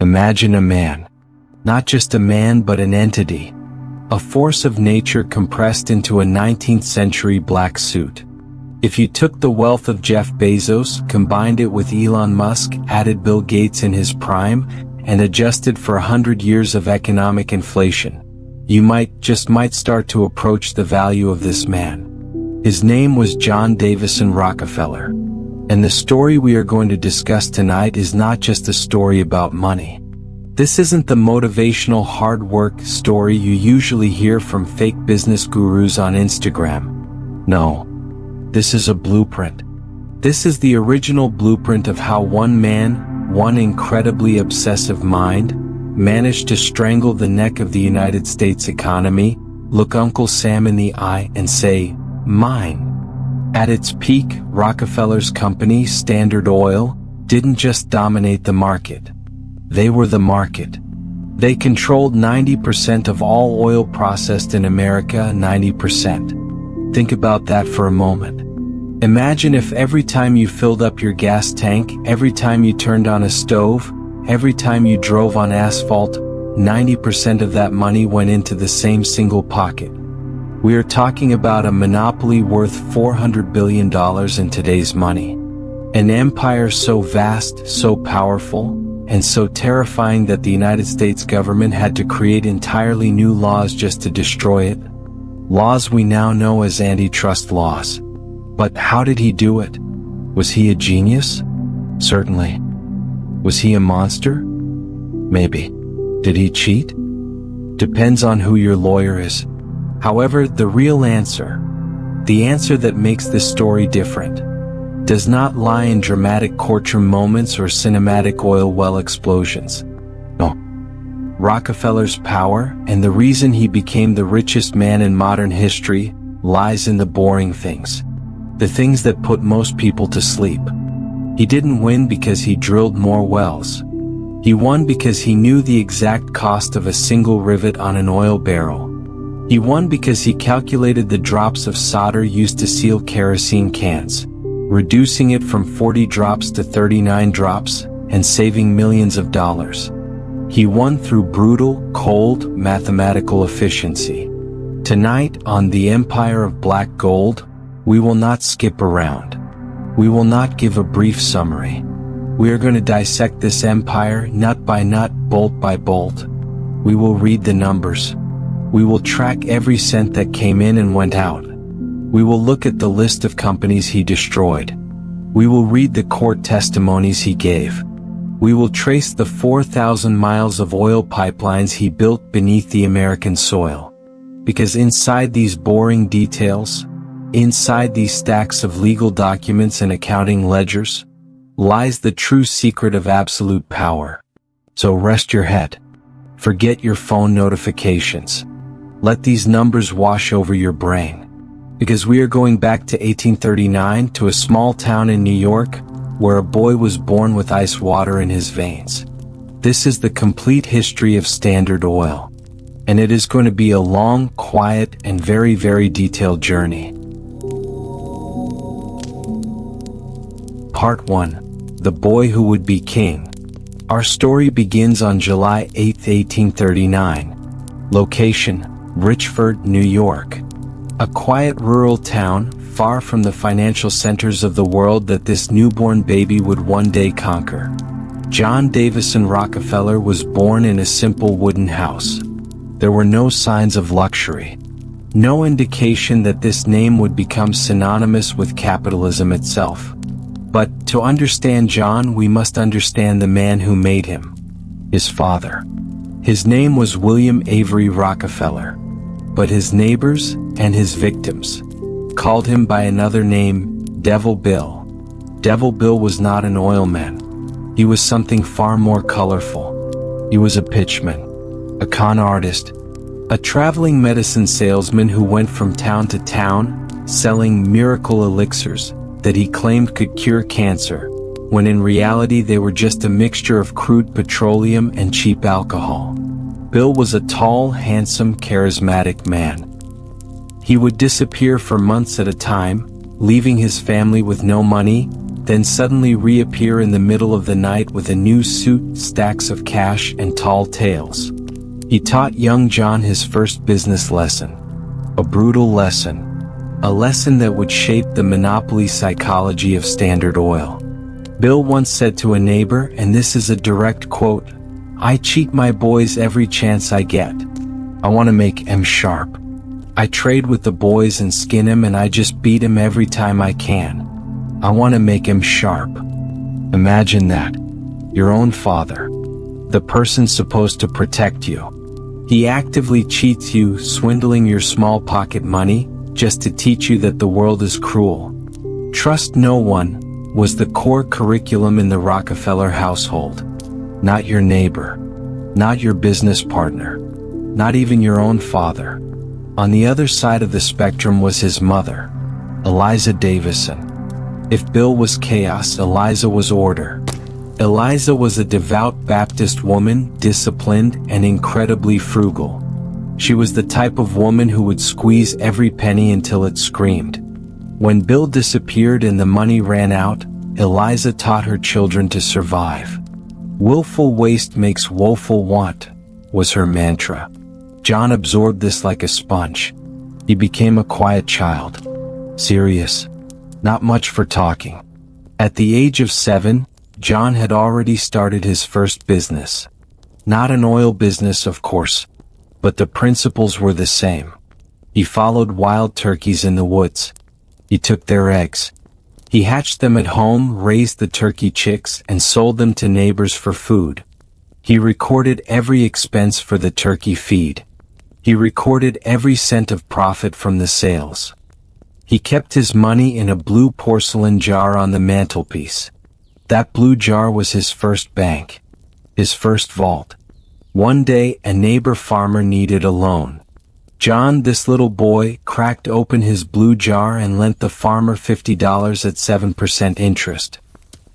Imagine a man. Not just a man but an entity. A force of nature compressed into a 19th century black suit. If you took the wealth of Jeff Bezos, combined it with Elon Musk, added Bill Gates in his prime, and adjusted for 100 years of economic inflation, you might start to approach the value of this man. His name was John Davison Rockefeller. And the story we are going to discuss tonight is not just a story about money. This isn't the motivational hard work story you usually hear from fake business gurus on Instagram. No. This is a blueprint. This is the original blueprint of how one man, one incredibly obsessive mind, managed to strangle the neck of the United States economy, look Uncle Sam in the eye and say, "Mine." At its peak, Rockefeller's company, Standard Oil, didn't just dominate the market. They were the market. They controlled 90% of all oil processed in America, 90%. Think about that for a moment. Imagine if every time you filled up your gas tank, every time you turned on a stove, every time you drove on asphalt, 90% of that money went into the same single pocket. We are talking about a monopoly worth $400 billion in today's money. An empire so vast, so powerful, and so terrifying that the United States government had to create entirely new laws just to destroy it. Laws we now know as antitrust laws. But how did he do it? Was he a genius? Certainly. Was he a monster? Maybe. Did he cheat? Depends on who your lawyer is. However, the real answer, the answer that makes this story different, does not lie in dramatic courtroom moments or cinematic oil well explosions. No. Rockefeller's power, and the reason he became the richest man in modern history, lies in the boring things. The things that put most people to sleep. He didn't win because he drilled more wells. He won because he knew the exact cost of a single rivet on an oil barrel. He won because he calculated the drops of solder used to seal kerosene cans, reducing it from 40 drops to 39 drops, and saving millions of dollars. He won through brutal, cold, mathematical efficiency. Tonight, on The Empire of Black Gold, we will not skip around. We will not give a brief summary. We are going to dissect this empire nut by nut, bolt by bolt. We will read the numbers. We will track every cent that came in and went out. We will look at the list of companies he destroyed. We will read the court testimonies he gave. We will trace the 4,000 miles of oil pipelines he built beneath the American soil. Because inside these boring details, inside these stacks of legal documents and accounting ledgers, lies the true secret of absolute power. So rest your head. Forget your phone notifications. Let these numbers wash over your brain. Because we are going back to 1839 to a small town in New York, where a boy was born with ice water in his veins. This is the complete history of Standard Oil. And it is going to be a long, quiet, and very, very detailed journey. Part 1. The Boy Who Would Be King. Our story begins on July 8, 1839. Location, Richford, New York. A quiet rural town, far from the financial centers of the world that this newborn baby would one day conquer. John Davison Rockefeller was born in a simple wooden house. There were no signs of luxury. No indication that this name would become synonymous with capitalism itself. But to understand John, we must understand the man who made him. His father. His name was William Avery Rockefeller. But his neighbors, and his victims, called him by another name, Devil Bill. Devil Bill was not an oilman. He was something far more colorful. He was a pitchman, a con artist, a traveling medicine salesman who went from town to town, selling miracle elixirs that he claimed could cure cancer, when in reality they were just a mixture of crude petroleum and cheap alcohol. Bill was a tall, handsome, charismatic man. He would disappear for months at a time, leaving his family with no money, then suddenly reappear in the middle of the night with a new suit, stacks of cash, and tall tales. He taught young John his first business lesson. A brutal lesson. A lesson that would shape the monopoly psychology of Standard Oil. Bill once said to a neighbor, and this is a direct quote, "I cheat my boys every chance I get. I want to make 'em sharp. I trade with the boys and skin 'em, and I just beat 'em every time I can. I want to make 'em sharp." Imagine that. Your own father. The person supposed to protect you. He actively cheats you, swindling your small pocket money, just to teach you that the world is cruel. Trust no one was the core curriculum in the Rockefeller household. Not your neighbor. Not your business partner. Not even your own father. On the other side of the spectrum was his mother, Eliza Davison. If Bill was chaos, Eliza was order. Eliza was a devout Baptist woman, disciplined and incredibly frugal. She was the type of woman who would squeeze every penny until it screamed. When Bill disappeared and the money ran out, Eliza taught her children to survive. "Willful waste makes woeful want," was her mantra. John absorbed this like a sponge. He became a quiet child. Serious. Not much for talking. At the age of 7, John had already started his first business. Not an oil business, of course, but the principles were the same. He followed wild turkeys in the woods. He took their eggs. He hatched them at home, raised the turkey chicks, and sold them to neighbors for food. He recorded every expense for the turkey feed. He recorded every cent of profit from the sales. He kept his money in a blue porcelain jar on the mantelpiece. That blue jar was his first bank. His first vault. One day, a neighbor farmer needed a loan. John, this little boy, cracked open his blue jar and lent the farmer $50 at 7% interest.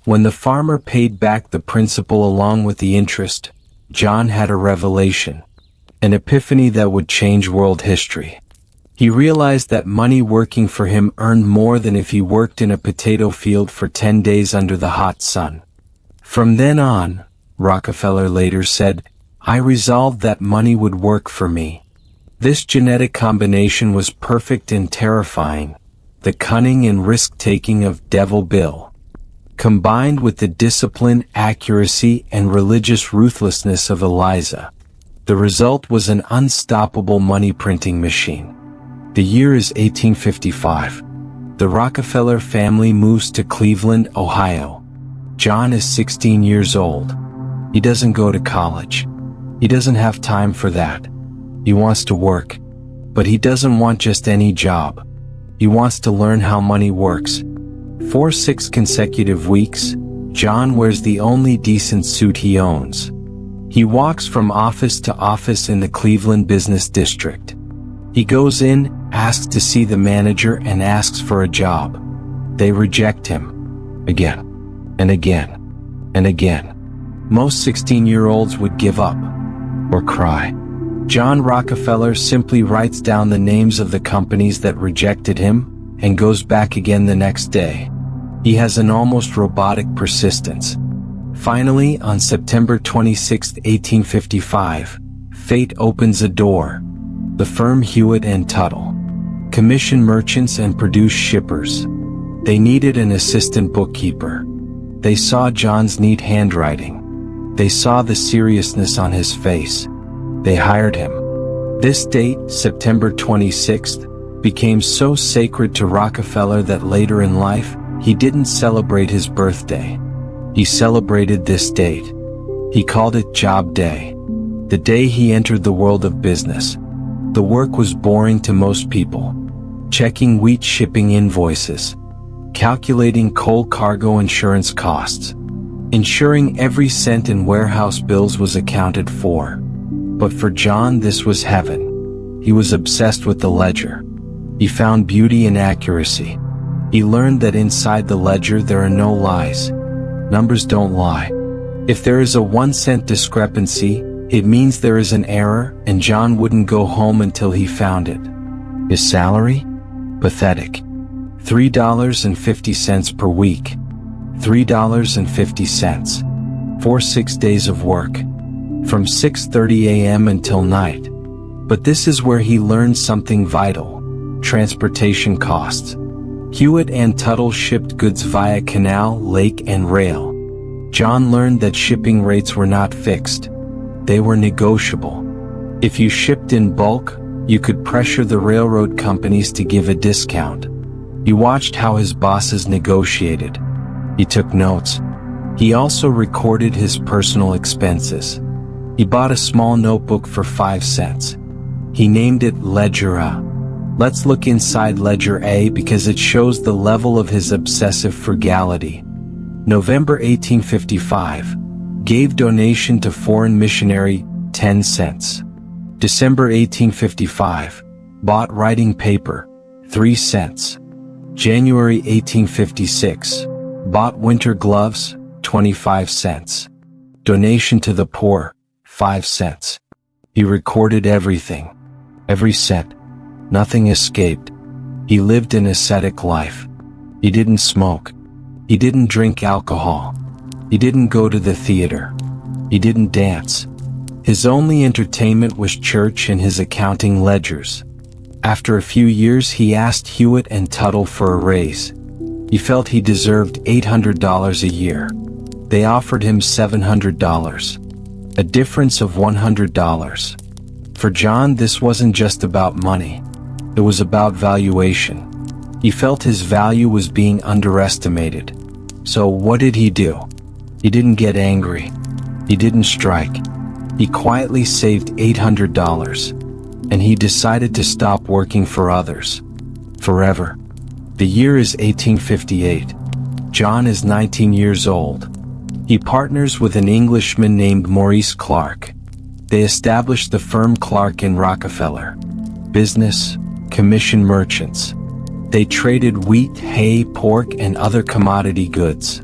When the farmer paid back the principal along with the interest, John had a revelation. An epiphany that would change world history. He realized that money working for him earned more than if he worked in a potato field for 10 days under the hot sun. From then on, Rockefeller later said, I resolved that money would work for me. This genetic combination was perfect and terrifying, the cunning and risk-taking of Devil Bill, combined with the discipline, accuracy, and religious ruthlessness of Eliza. The result was an unstoppable money-printing machine. The year is 1855. The Rockefeller family moves to Cleveland, Ohio. John is 16 years old. He doesn't go to college. He doesn't have time for that. He wants to work. But he doesn't want just any job. He wants to learn how money works. For 6 consecutive weeks, John wears the only decent suit he owns. He walks from office to office in the Cleveland business district. He goes in, asks to see the manager, and asks for a job. They reject him. Again. And again. And again. Most 16-year-olds would give up. Or cry. John Rockefeller simply writes down the names of the companies that rejected him, and goes back again the next day. He has an almost robotic persistence. Finally, on September 26, 1855, fate opens a door. The firm Hewitt & Tuttle. Commission merchants and produce shippers. They needed an assistant bookkeeper. They saw John's neat handwriting. They saw the seriousness on his face. They hired him. This date, September 26th, became so sacred to Rockefeller that later in life, he didn't celebrate his birthday. He celebrated this date. He called it Job Day. The day he entered the world of business. The work was boring to most people. Checking wheat shipping invoices. Calculating coal cargo insurance costs. Ensuring every cent in warehouse bills was accounted for. But for John, this was heaven. He was obsessed with the ledger. He found beauty in accuracy. He learned that inside the ledger there are no lies. Numbers don't lie. If there is a 1-cent discrepancy, it means there is an error, and John wouldn't go home until he found it. His salary? Pathetic. $3.50 per week. $3.50. For 6 days of work. From 6:30 a.m. until night. But this is where he learned something vital. Transportation costs. Hewitt and Tuttle shipped goods via canal, lake, and rail. John learned that shipping rates were not fixed. They were negotiable. If you shipped in bulk, you could pressure the railroad companies to give a discount. He watched how his bosses negotiated. He took notes. He also recorded his personal expenses. He bought a small notebook for 5 cents. He named it Ledger A. Let's look inside Ledger A because it shows the level of his obsessive frugality. November 1855. Gave donation to foreign missionary, 10 cents. December 1855. Bought writing paper, 3 cents. January 1856. Bought winter gloves, 25 cents. Donation to the poor, 5 cents. He recorded everything. Every cent. Nothing escaped. He lived an ascetic life. He didn't smoke. He didn't drink alcohol. He didn't go to the theater. He didn't dance. His only entertainment was church and his accounting ledgers. After a few years he asked Hewitt and Tuttle for a raise. He felt he deserved $800 a year. They offered him $700. A difference of $100. For John, this wasn't just about money. It was about valuation. He felt his value was being underestimated. So what did he do? He didn't get angry. He didn't strike. He quietly saved $800. And he decided to stop working for others. Forever. The year is 1858. John is 19 years old. He partners with an Englishman named Maurice Clark. They established the firm Clark and Rockefeller. Business, commission merchants. They traded wheat, hay, pork, and other commodity goods.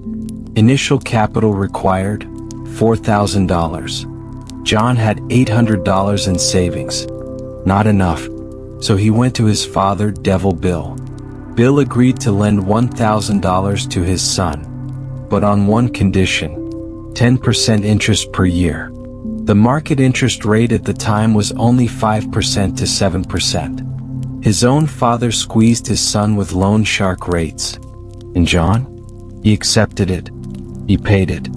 Initial capital required, $4,000. John had $800 in savings. Not enough. So he went to his father, Devil Bill. Bill agreed to lend $1,000 to his son. But on one condition. 10% interest per year. The market interest rate at the time was only 5% to 7%. His own father squeezed his son with loan shark rates. And John? He accepted it. He paid it.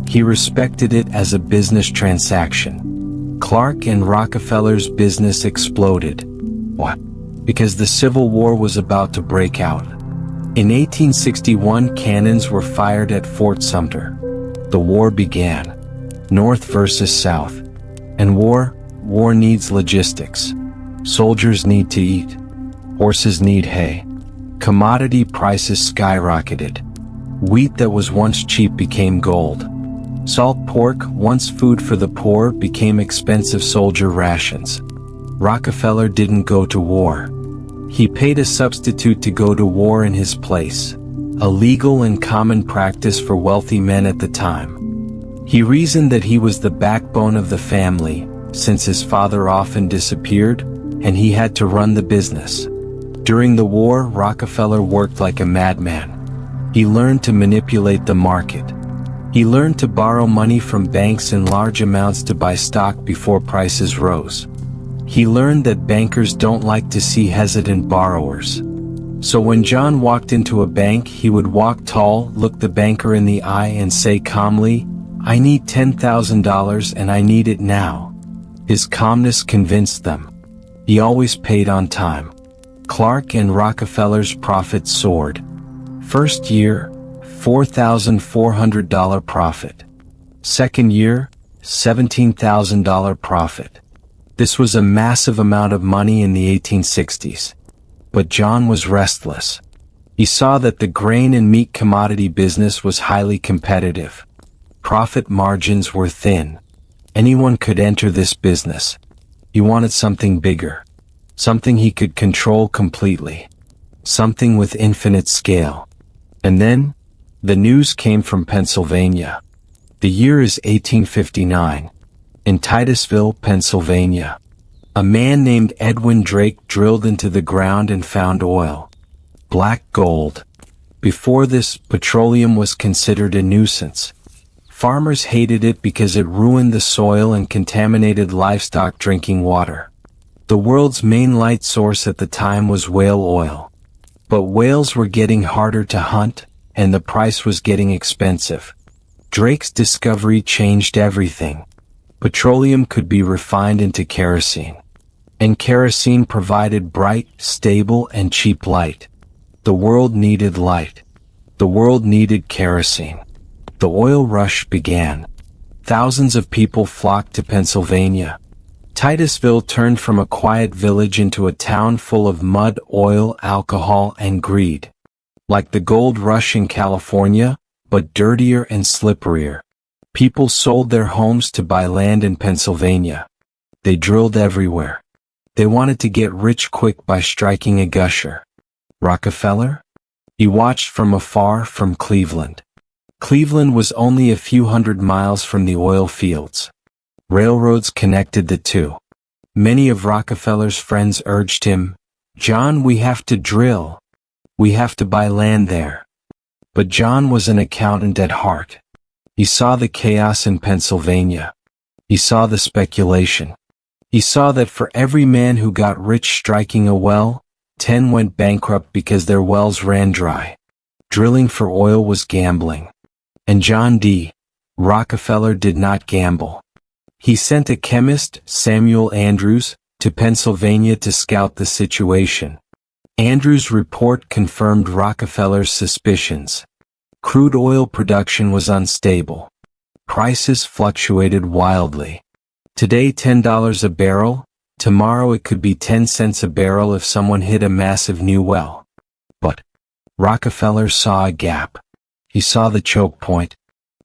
He respected it as a business transaction. Clark and Rockefeller's business exploded. What? Because the Civil War was about to break out. In 1861, cannons were fired at Fort Sumter. The war began. North versus South. And war needs logistics. Soldiers need to eat. Horses need hay. Commodity prices skyrocketed. Wheat that was once cheap became gold. Salt pork, once food for the poor, became expensive soldier rations. Rockefeller didn't go to war. He paid a substitute to go to war in his place, a legal and common practice for wealthy men at the time. He reasoned that he was the backbone of the family, since his father often disappeared, and he had to run the business. During the war, Rockefeller worked like a madman. He learned to manipulate the market. He learned to borrow money from banks in large amounts to buy stock before prices rose. He learned that bankers don't like to see hesitant borrowers. So when John walked into a bank, he would walk tall, look the banker in the eye and say calmly, "I need $10,000 and I need it now." His calmness convinced them. He always paid on time. Clark and Rockefeller's profits soared. First year, $4,400 profit. Second year, $17,000 profit. This was a massive amount of money in the 1860s. But John was restless. He saw that the grain and meat commodity business was highly competitive. Profit margins were thin. Anyone could enter this business. He wanted something bigger. Something he could control completely. Something with infinite scale. And then, the news came from Pennsylvania. The year is 1859. In Titusville, Pennsylvania. A man named Edwin Drake drilled into the ground and found oil. Black gold. Before this, petroleum was considered a nuisance. Farmers hated it because it ruined the soil and contaminated livestock drinking water. The world's main light source at the time was whale oil. But whales were getting harder to hunt, and the price was getting expensive. Drake's discovery changed everything. Petroleum could be refined into kerosene. And kerosene provided bright, stable, and cheap light. The world needed light. The world needed kerosene. The oil rush began. Thousands of people flocked to Pennsylvania. Titusville turned from a quiet village into a town full of mud, oil, alcohol, and greed. Like the gold rush in California, but dirtier and slipperier. People sold their homes to buy land in Pennsylvania. They drilled everywhere. They wanted to get rich quick by striking a gusher. Rockefeller? He watched from afar from Cleveland. Cleveland was only a few hundred miles from the oil fields. Railroads connected the two. Many of Rockefeller's friends urged him, "John, we have to drill. We have to buy land there." But John was an accountant at heart. He saw the chaos in Pennsylvania. He saw the speculation. He saw that for every man who got rich striking a well, 10 went bankrupt because their wells ran dry. Drilling for oil was gambling. And John D. Rockefeller did not gamble. He sent a chemist, Samuel Andrews, to Pennsylvania to scout the situation. Andrews' report confirmed Rockefeller's suspicions. Crude oil production was unstable. Prices fluctuated wildly. Today $10 a barrel, tomorrow it could be 10 cents a barrel if someone hit a massive new well. But Rockefeller saw a gap. He saw the choke point.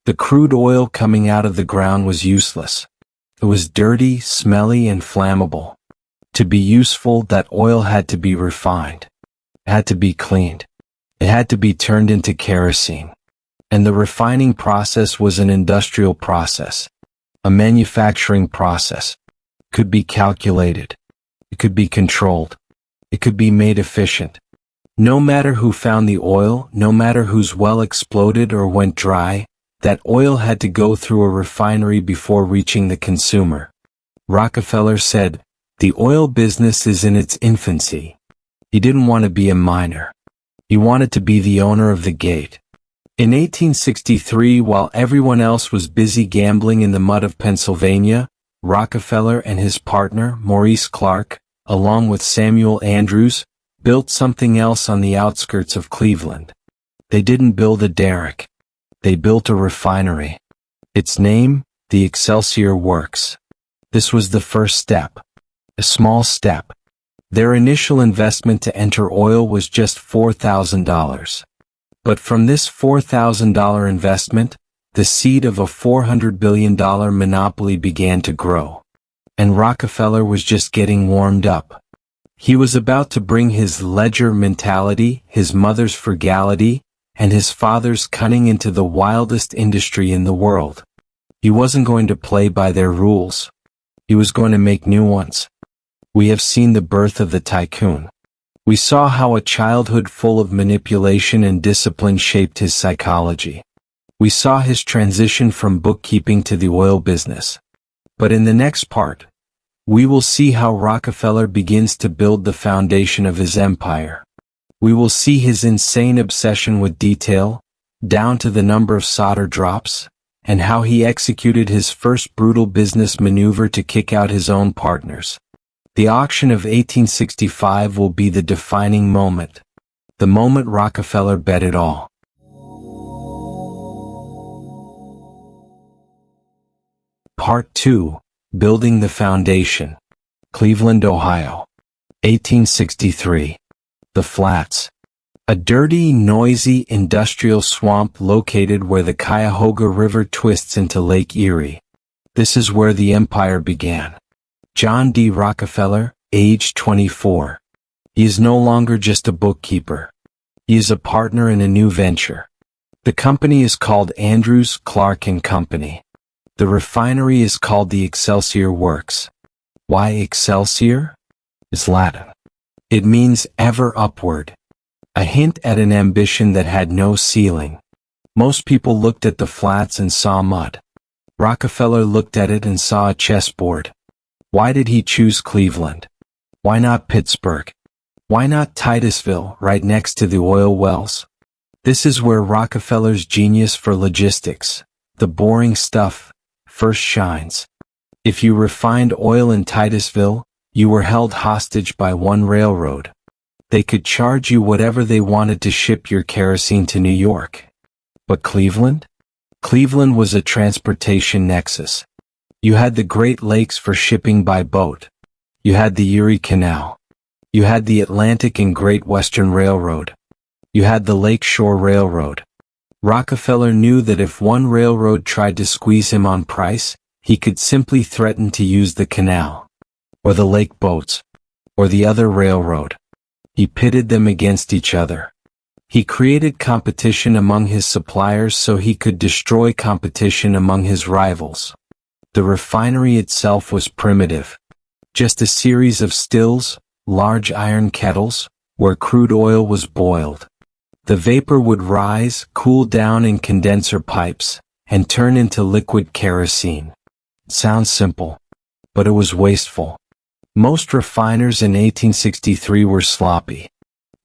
The crude oil coming out of the ground was useless. It was dirty, smelly, and flammable. To be useful, that oil had to be refined. It had to be cleaned. It had to be turned into kerosene. And the refining process was an industrial process. A manufacturing process. It could be calculated. It could be controlled. It could be made efficient. No matter who found the oil, no matter whose well exploded or went dry, that oil had to go through a refinery before reaching the consumer. Rockefeller said, "The oil business is in its infancy." He didn't want to be a miner. He wanted to be the owner of the gate. In 1863, while everyone else was busy gambling in the mud of Pennsylvania, Rockefeller and his partner, Maurice Clark, along with Samuel Andrews, built something else on the outskirts of Cleveland. They didn't build a derrick. They built a refinery. Its name, the Excelsior Works. This was the first step. A small step. Their initial investment to enter oil was just $4,000. But from this $4,000 investment, the seed of a $400 billion monopoly began to grow. And Rockefeller was just getting warmed up. He was about to bring his ledger mentality, his mother's frugality, and his father's cunning into the wildest industry in the world. He wasn't going to play by their rules. He was going to make new ones. We have seen the birth of the tycoon. We saw how a childhood full of manipulation and discipline shaped his psychology. We saw his transition from bookkeeping to the oil business. But in the next part, we will see how Rockefeller begins to build the foundation of his empire. We will see his insane obsession with detail, down to the number of solder drops, and how he executed his first brutal business maneuver to kick out his own partners. The auction of 1865 will be the defining moment. The moment Rockefeller bet it all. Part 2. Building the Foundation. Cleveland, Ohio. 1863. The Flats. A dirty, noisy, industrial swamp located where the Cuyahoga River twists into Lake Erie. This is where the empire began. John D. Rockefeller, age 24. He is no longer just a bookkeeper. He is a partner in a new venture. The company is called Andrews, Clark and Company. The refinery is called the Excelsior Works. Why Excelsior? It's Latin. It means ever upward. a hint at an ambition that had no ceiling. Most people looked at the flats and saw mud. Rockefeller looked at it and saw a chessboard. Why did he choose Cleveland? Why not Pittsburgh? Why not Titusville, right next to the oil wells? This is where Rockefeller's genius for logistics, the boring stuff, first shines. If you refined oil in Titusville, you were held hostage by one railroad. They could charge you whatever they wanted to ship your kerosene to New York. But Cleveland? Cleveland was a transportation nexus. You had the Great Lakes for shipping by boat. You had the Erie Canal. You had the Atlantic and Great Western Railroad. You had the Lake Shore Railroad. Rockefeller knew that if one railroad tried to squeeze him on price, he could simply threaten to use the canal, or the lake boats, or the other railroad. He pitted them against each other. He created competition among his suppliers so he could destroy competition among his rivals. The refinery itself was primitive. Just a series of stills, large iron kettles, where crude oil was boiled. The vapor would rise, cool down in condenser pipes, and turn into liquid kerosene. It sounds simple, but it was wasteful. Most refiners in 1863 were sloppy.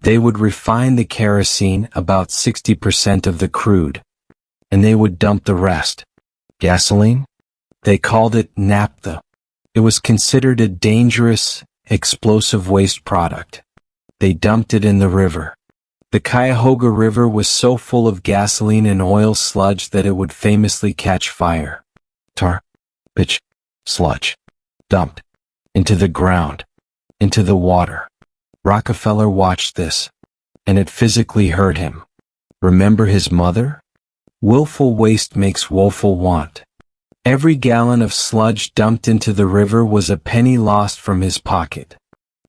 They would refine the kerosene, about 60% of the crude, and they would dump the rest. Gasoline? They called it naphtha. It was considered a dangerous, explosive waste product. They dumped it in the river. The Cuyahoga River was so full of gasoline and oil sludge that it would famously catch fire. Tar, pitch, sludge, dumped, into the ground, into the water. Rockefeller watched this, and it physically hurt him. Remember his mother? Willful waste makes woeful want. Every gallon of sludge dumped into the river was a penny lost from his pocket.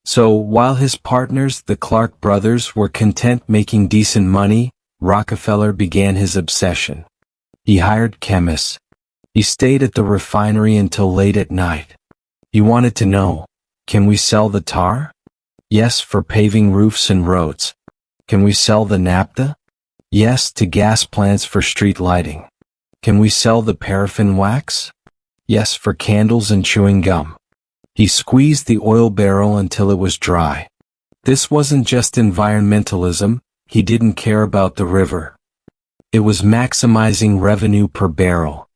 So, while his partners, the Clark brothers, were content making decent money, Rockefeller began his obsession. He hired chemists. He stayed at the refinery until late at night. He wanted to know, can we sell the tar? Yes, for paving roofs and roads. Can we sell the naphtha? Yes, to gas plants for street lighting. Can we sell the paraffin wax? Yes, for candles and chewing gum. He squeezed the oil barrel until it was dry. This wasn't just environmentalism, he didn't care about the river. It was maximizing revenue per barrel.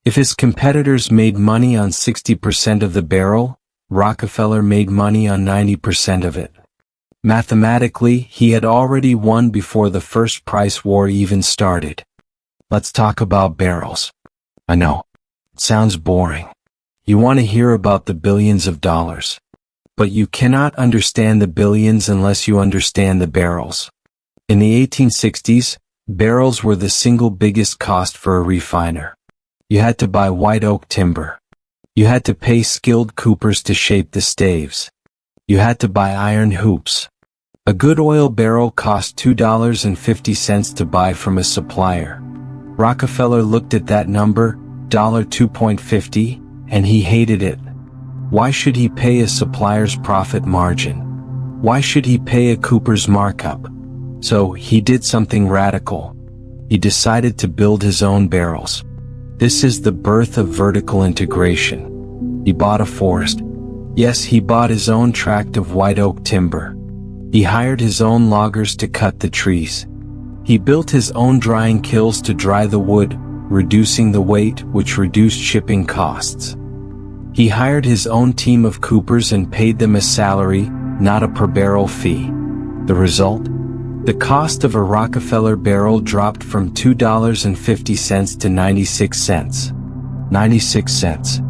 If his competitors made money on 60% of the barrel, Rockefeller made money on 90% of it. Mathematically, he had already won before the first price war even started. Let's talk about barrels. I know. It sounds boring. You want to hear about the billions of dollars. But you cannot understand the billions unless you understand the barrels. In the 1860s, barrels were the single biggest cost for a refiner. You had to buy white oak timber. You had to pay skilled coopers to shape the staves. You had to buy iron hoops. A good oil barrel cost $2.50 to buy from a supplier. Rockefeller looked at that number, $2.50, and he hated it. Why should he pay a supplier's profit margin? Why should he pay a cooper's markup? So he did something radical. He decided to build his own barrels. This is the birth of vertical integration. He bought a forest. Yes, he bought his own tract of white oak timber. He hired his own loggers to cut the trees. He built his own drying kilns to dry the wood, reducing the weight, which reduced shipping costs. He hired his own team of coopers and paid them a salary, not a per barrel fee. The result? The cost of a Rockefeller barrel dropped from $2.50 to 96 cents. 96 cents.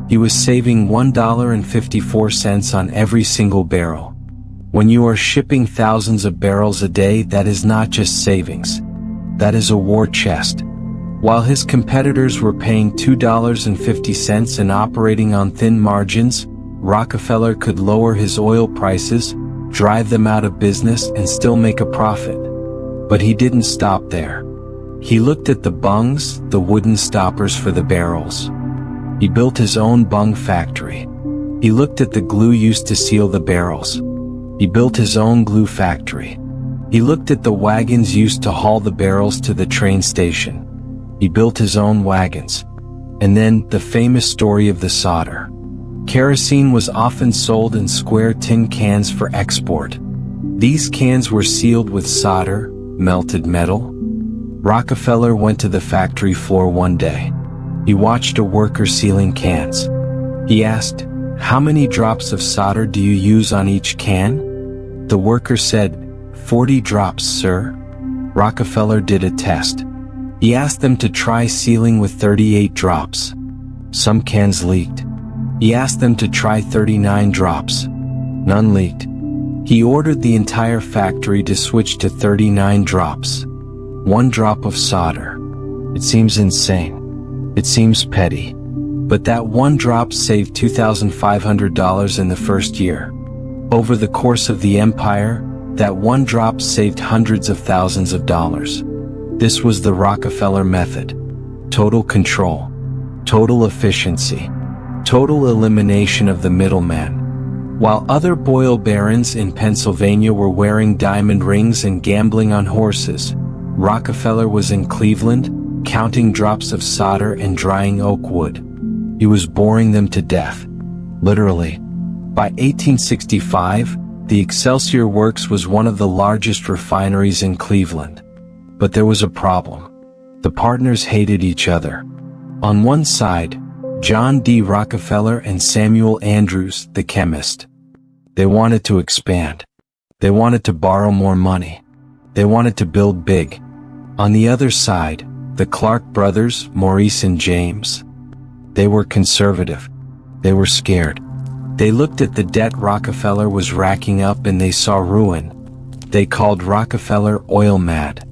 He was saving $1.54 on every single barrel. When you are shipping thousands of barrels a day, that is not just savings. That is a war chest. While his competitors were paying $2.50 and operating on thin margins, Rockefeller could lower his oil prices, drive them out of business, and still make a profit. But he didn't stop there. He looked at the bungs, the wooden stoppers for the barrels. He built his own bung factory. He looked at the glue used to seal the barrels. He built his own glue factory. He looked at the wagons used to haul the barrels to the train station. He built his own wagons. And then, the famous story of the solder. Kerosene was often sold in square tin cans for export. These cans were sealed with solder, melted metal. Rockefeller went to the factory floor one day. He watched a worker sealing cans. He asked, "How many drops of solder do you use on each can?" The worker said, 40 drops, sir." Rockefeller did a test. He asked them to try sealing with 38 drops. Some cans leaked. He asked them to try 39 drops. None leaked. He ordered the entire factory to switch to 39 drops. 1 drop of solder. It seems insane. It seems petty. But that 1 drop saved $2,500 in the first year. Over the course of the empire, that 1 drop saved hundreds of thousands of dollars. This was the Rockefeller method. Total control. Total efficiency. Total elimination of the middleman. While other oil barons in Pennsylvania were wearing diamond rings and gambling on horses, Rockefeller was in Cleveland, counting drops of solder and drying oak wood. He was boring them to death. Literally. By 1865, the Excelsior Works was one of the largest refineries in Cleveland. But there was a problem. The partners hated each other. On one side, John D. Rockefeller and Samuel Andrews, the chemist. They wanted to expand. They wanted to borrow more money. They wanted to build big. On the other side, the Clark brothers, Maurice and James. They were conservative. They were scared. They looked at the debt Rockefeller was racking up and they saw ruin. They called Rockefeller oil mad.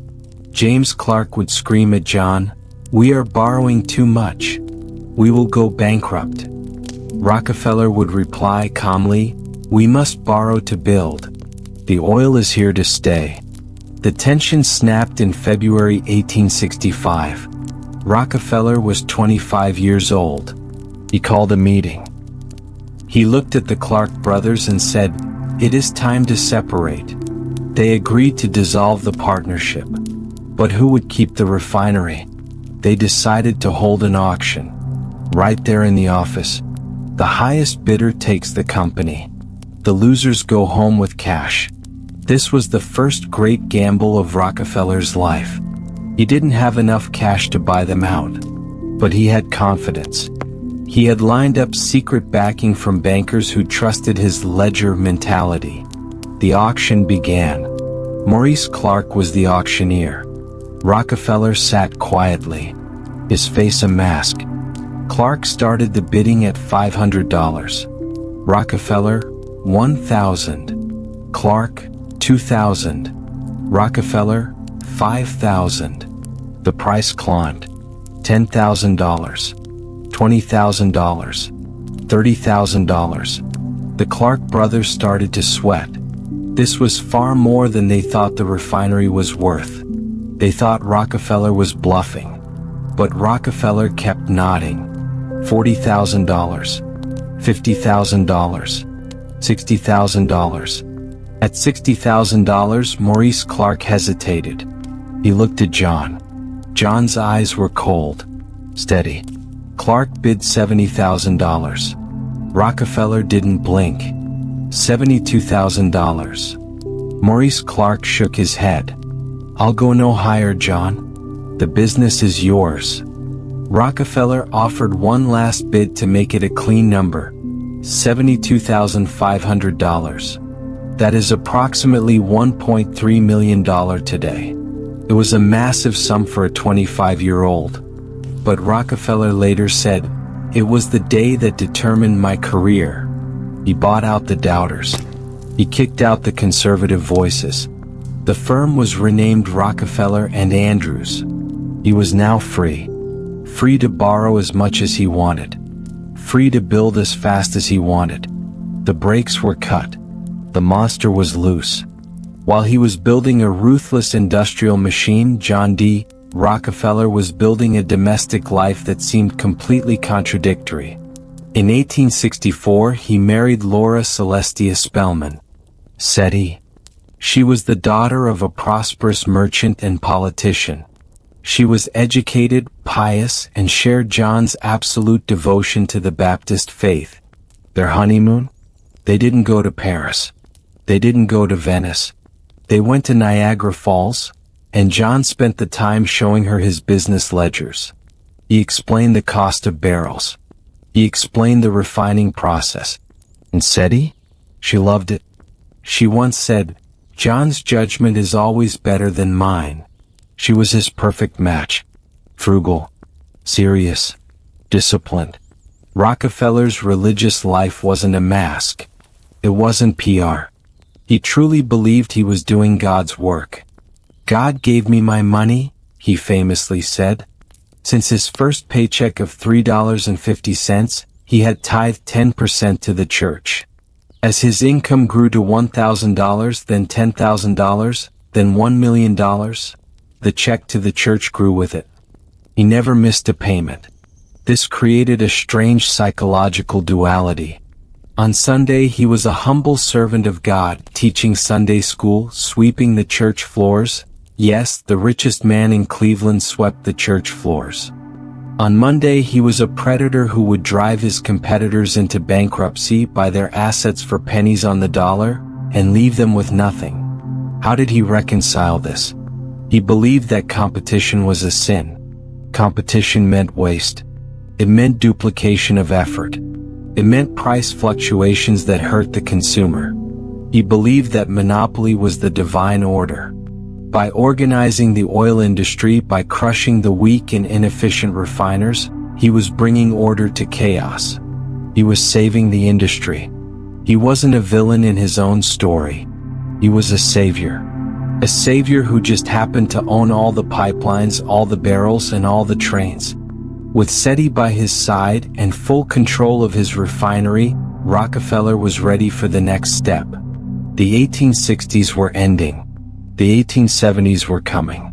James Clark would scream at John, "We are borrowing too much. We will go bankrupt." Rockefeller would reply calmly, "We must borrow to build. The oil is here to stay." The tension snapped in February 1865. Rockefeller was 25 years old. He called a meeting. He looked at the Clark brothers and said, "It is time to separate." They agreed to dissolve the partnership. But who would keep the refinery? They decided to hold an auction. Right there in the office. The highest bidder takes the company. The losers go home with cash. This was the first great gamble of Rockefeller's life. He didn't have enough cash to buy them out. But he had confidence. He had lined up secret backing from bankers who trusted his ledger mentality. The auction began. Maurice Clark was the auctioneer. Rockefeller sat quietly, his face a mask. Clark started the bidding at $500. Rockefeller, $1,000. Clark, $2,000. Rockefeller, $5,000. The price climbed. $10,000. $20,000. $30,000. The Clark brothers started to sweat. This was far more than they thought the refinery was worth. They thought Rockefeller was bluffing. But Rockefeller kept nodding. $40,000. $50,000. $60,000. At $60,000, Maurice Clark hesitated. He looked at John. John's eyes were cold. Steady. Clark bid $70,000. Rockefeller didn't blink. $72,000. Maurice Clark shook his head. "I'll go no higher, John. The business is yours." Rockefeller offered one last bid to make it a clean number. $72,500. That is approximately $1.3 million today. It was a massive sum for a 25-year-old. But Rockefeller later said, "It was the day that determined my career." He bought out the doubters. He kicked out the conservative voices. The firm was renamed Rockefeller and Andrews. He was now free. Free to borrow as much as he wanted. Free to build as fast as he wanted. The brakes were cut. The monster was loose. While he was building a ruthless industrial machine, John D. Rockefeller was building a domestic life that seemed completely contradictory. In 1864, he married Laura Celestia Spellman. Said he. She was the daughter of a prosperous merchant and politician. She was educated, pious, and shared John's absolute devotion to the Baptist faith. Their honeymoon? They didn't go to Paris. They didn't go to Venice. They went to Niagara Falls, and John spent the time showing her his business ledgers. He explained the cost of barrels. He explained the refining process. And Seti? She loved it. She once said, "John's judgment is always better than mine." She was his perfect match. Frugal, serious, disciplined. Rockefeller's religious life wasn't a mask. It wasn't PR. He truly believed he was doing God's work. "God gave me my money," he famously said. Since his first paycheck of $3.50, he had tithed 10% to the church. As his income grew to $1,000, then $10,000, then $1 million, the check to the church grew with it. He never missed a payment. This created a strange psychological duality. On Sunday he was a humble servant of God, teaching Sunday school, sweeping the church floors. Yes, the richest man in Cleveland swept the church floors. On Monday he was a predator who would drive his competitors into bankruptcy, buy their assets for pennies on the dollar, and leave them with nothing. How did he reconcile this? He believed that competition was a sin. Competition meant waste. It meant duplication of effort. It meant price fluctuations that hurt the consumer. He believed that monopoly was the divine order. By organizing the oil industry, by crushing the weak and inefficient refiners, he was bringing order to chaos. He was saving the industry. He wasn't a villain in his own story. He was a savior. A savior who just happened to own all the pipelines, all the barrels, and all the trains. With Seti by his side and full control of his refinery, Rockefeller was ready for the next step. The 1860s were ending. The 1870s were coming.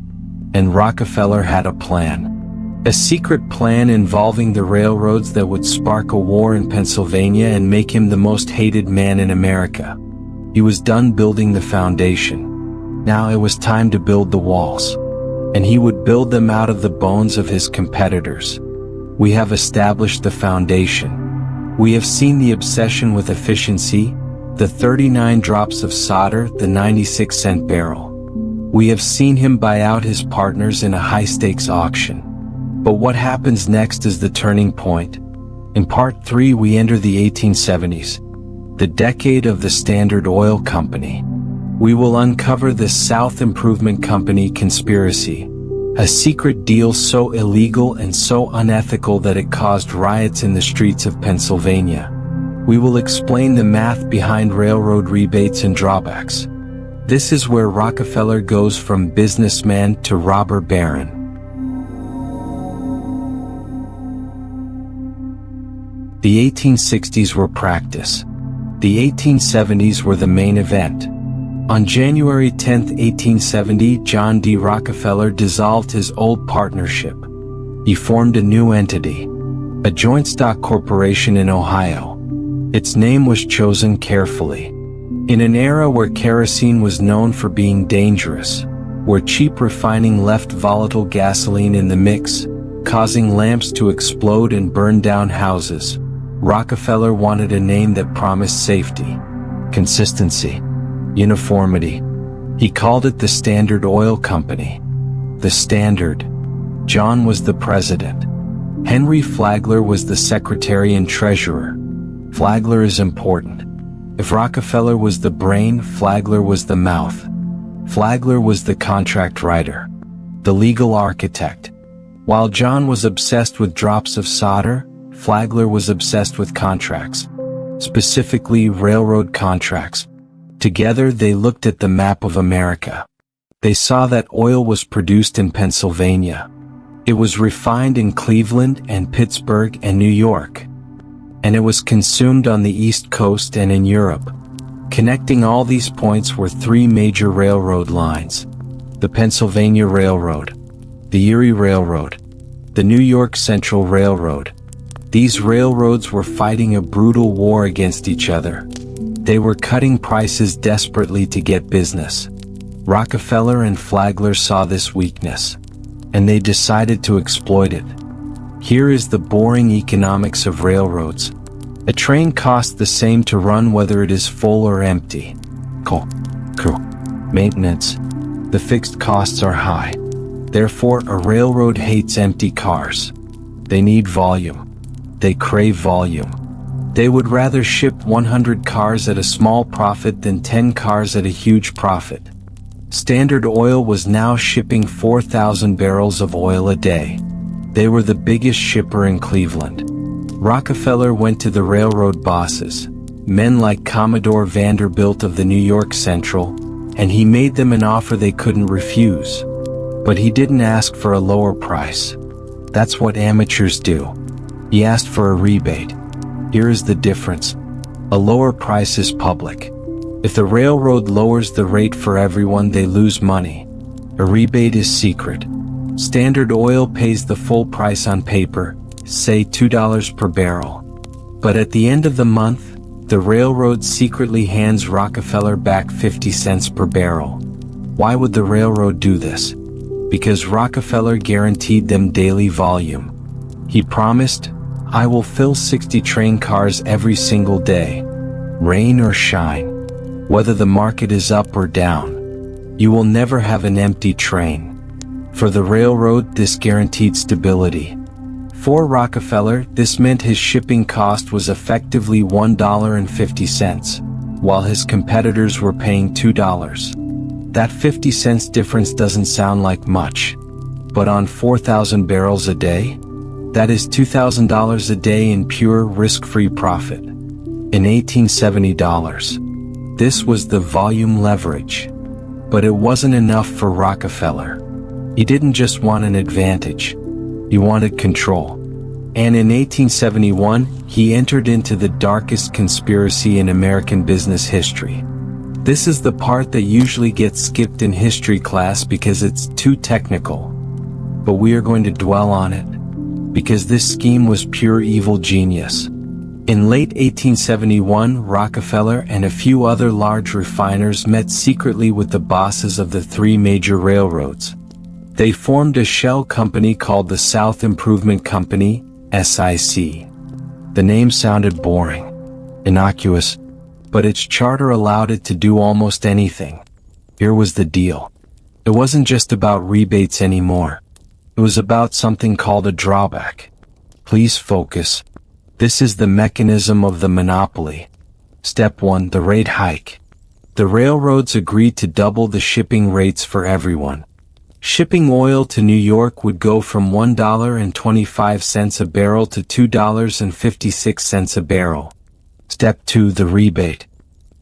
And Rockefeller had a plan. A secret plan involving the railroads that would spark a war in Pennsylvania and make him the most hated man in America. He was done building the foundation. Now it was time to build the walls. And he would build them out of the bones of his competitors. We have established the foundation. We have seen the obsession with efficiency, the 39 drops of solder, the 96-cent barrel. We have seen him buy out his partners in a high-stakes auction. But what happens next is the turning point. In part 3 we enter the 1870s, the decade of the Standard Oil Company. We will uncover the South Improvement Company conspiracy, a secret deal so illegal and so unethical that it caused riots in the streets of Pennsylvania. We will explain the math behind railroad rebates and drawbacks. This is where Rockefeller goes from businessman to robber baron. The 1860s were practice. The 1870s were the main event. On January 10, 1870, John D. Rockefeller dissolved his old partnership. He formed a new entity, a joint stock corporation in Ohio. Its name was chosen carefully. In an era where kerosene was known for being dangerous, where cheap refining left volatile gasoline in the mix, causing lamps to explode and burn down houses, Rockefeller wanted a name that promised safety, consistency, uniformity. He called it the Standard Oil Company. The Standard. John was the president. Henry Flagler was the secretary and treasurer. Flagler is important. If Rockefeller was the brain, Flagler was the mouth. Flagler was the contract writer, the legal architect. While John was obsessed with drops of solder, Flagler was obsessed with contracts, specifically railroad contracts. Together they looked at the map of America. They saw that oil was produced in Pennsylvania. It was refined in Cleveland and Pittsburgh and New York. And it was consumed on the East Coast and in Europe. Connecting all these points were three major railroad lines: the Pennsylvania Railroad, the Erie Railroad, the New York Central Railroad. These railroads were fighting a brutal war against each other. They were cutting prices desperately to get business. Rockefeller and Flagler saw this weakness, and they decided to exploit it. Here is the boring economics of railroads. A train costs the same to run whether it is full or empty. Maintenance. The fixed costs are high. Therefore, a railroad hates empty cars. They need volume. They crave volume. They would rather ship 100 cars at a small profit than 10 cars at a huge profit. Standard Oil was now shipping 4,000 barrels of oil a day. They were the biggest shipper in Cleveland. Rockefeller went to the railroad bosses, men like Commodore Vanderbilt of the New York Central, and he made them an offer they couldn't refuse. But he didn't ask for a lower price. That's what amateurs do. He asked for a rebate. Here is the difference. A lower price is public. If the railroad lowers the rate for everyone, they lose money. A rebate is secret. Standard Oil pays the full price on paper, say $2 per barrel. But at the end of the month, the railroad secretly hands Rockefeller back 50 cents per barrel. Why would the railroad do this? Because Rockefeller guaranteed them daily volume. He promised, "I will fill 60 train cars every single day, rain or shine. Whether the market is up or down, you will never have an empty train." For the railroad, this guaranteed stability. For Rockefeller, this meant his shipping cost was effectively $1.50, while his competitors were paying $2. That 50 cents difference doesn't sound like much, but on 4,000 barrels a day, that is $2,000 a day in pure risk-free profit. In $1870, this was the volume leverage. But it wasn't enough for Rockefeller. He didn't just want an advantage. He wanted control. And in 1871, he entered into the darkest conspiracy in American business history. This is the part that usually gets skipped in history class because it's too technical. But we are going to dwell on it, because this scheme was pure evil genius. In late 1871, Rockefeller and a few other large refiners met secretly with the bosses of the three major railroads. They formed a shell company called the South Improvement Company, SIC. The name sounded boring, innocuous, but its charter allowed it to do almost anything. Here was the deal. It wasn't just about rebates anymore. It was about something called a drawback. Please focus. This is the mechanism of the monopoly. Step 1, the rate hike. The railroads agreed to double the shipping rates for everyone. Shipping oil to New York would go from $1.25 a barrel to $2.56 a barrel. Step 2, the rebate.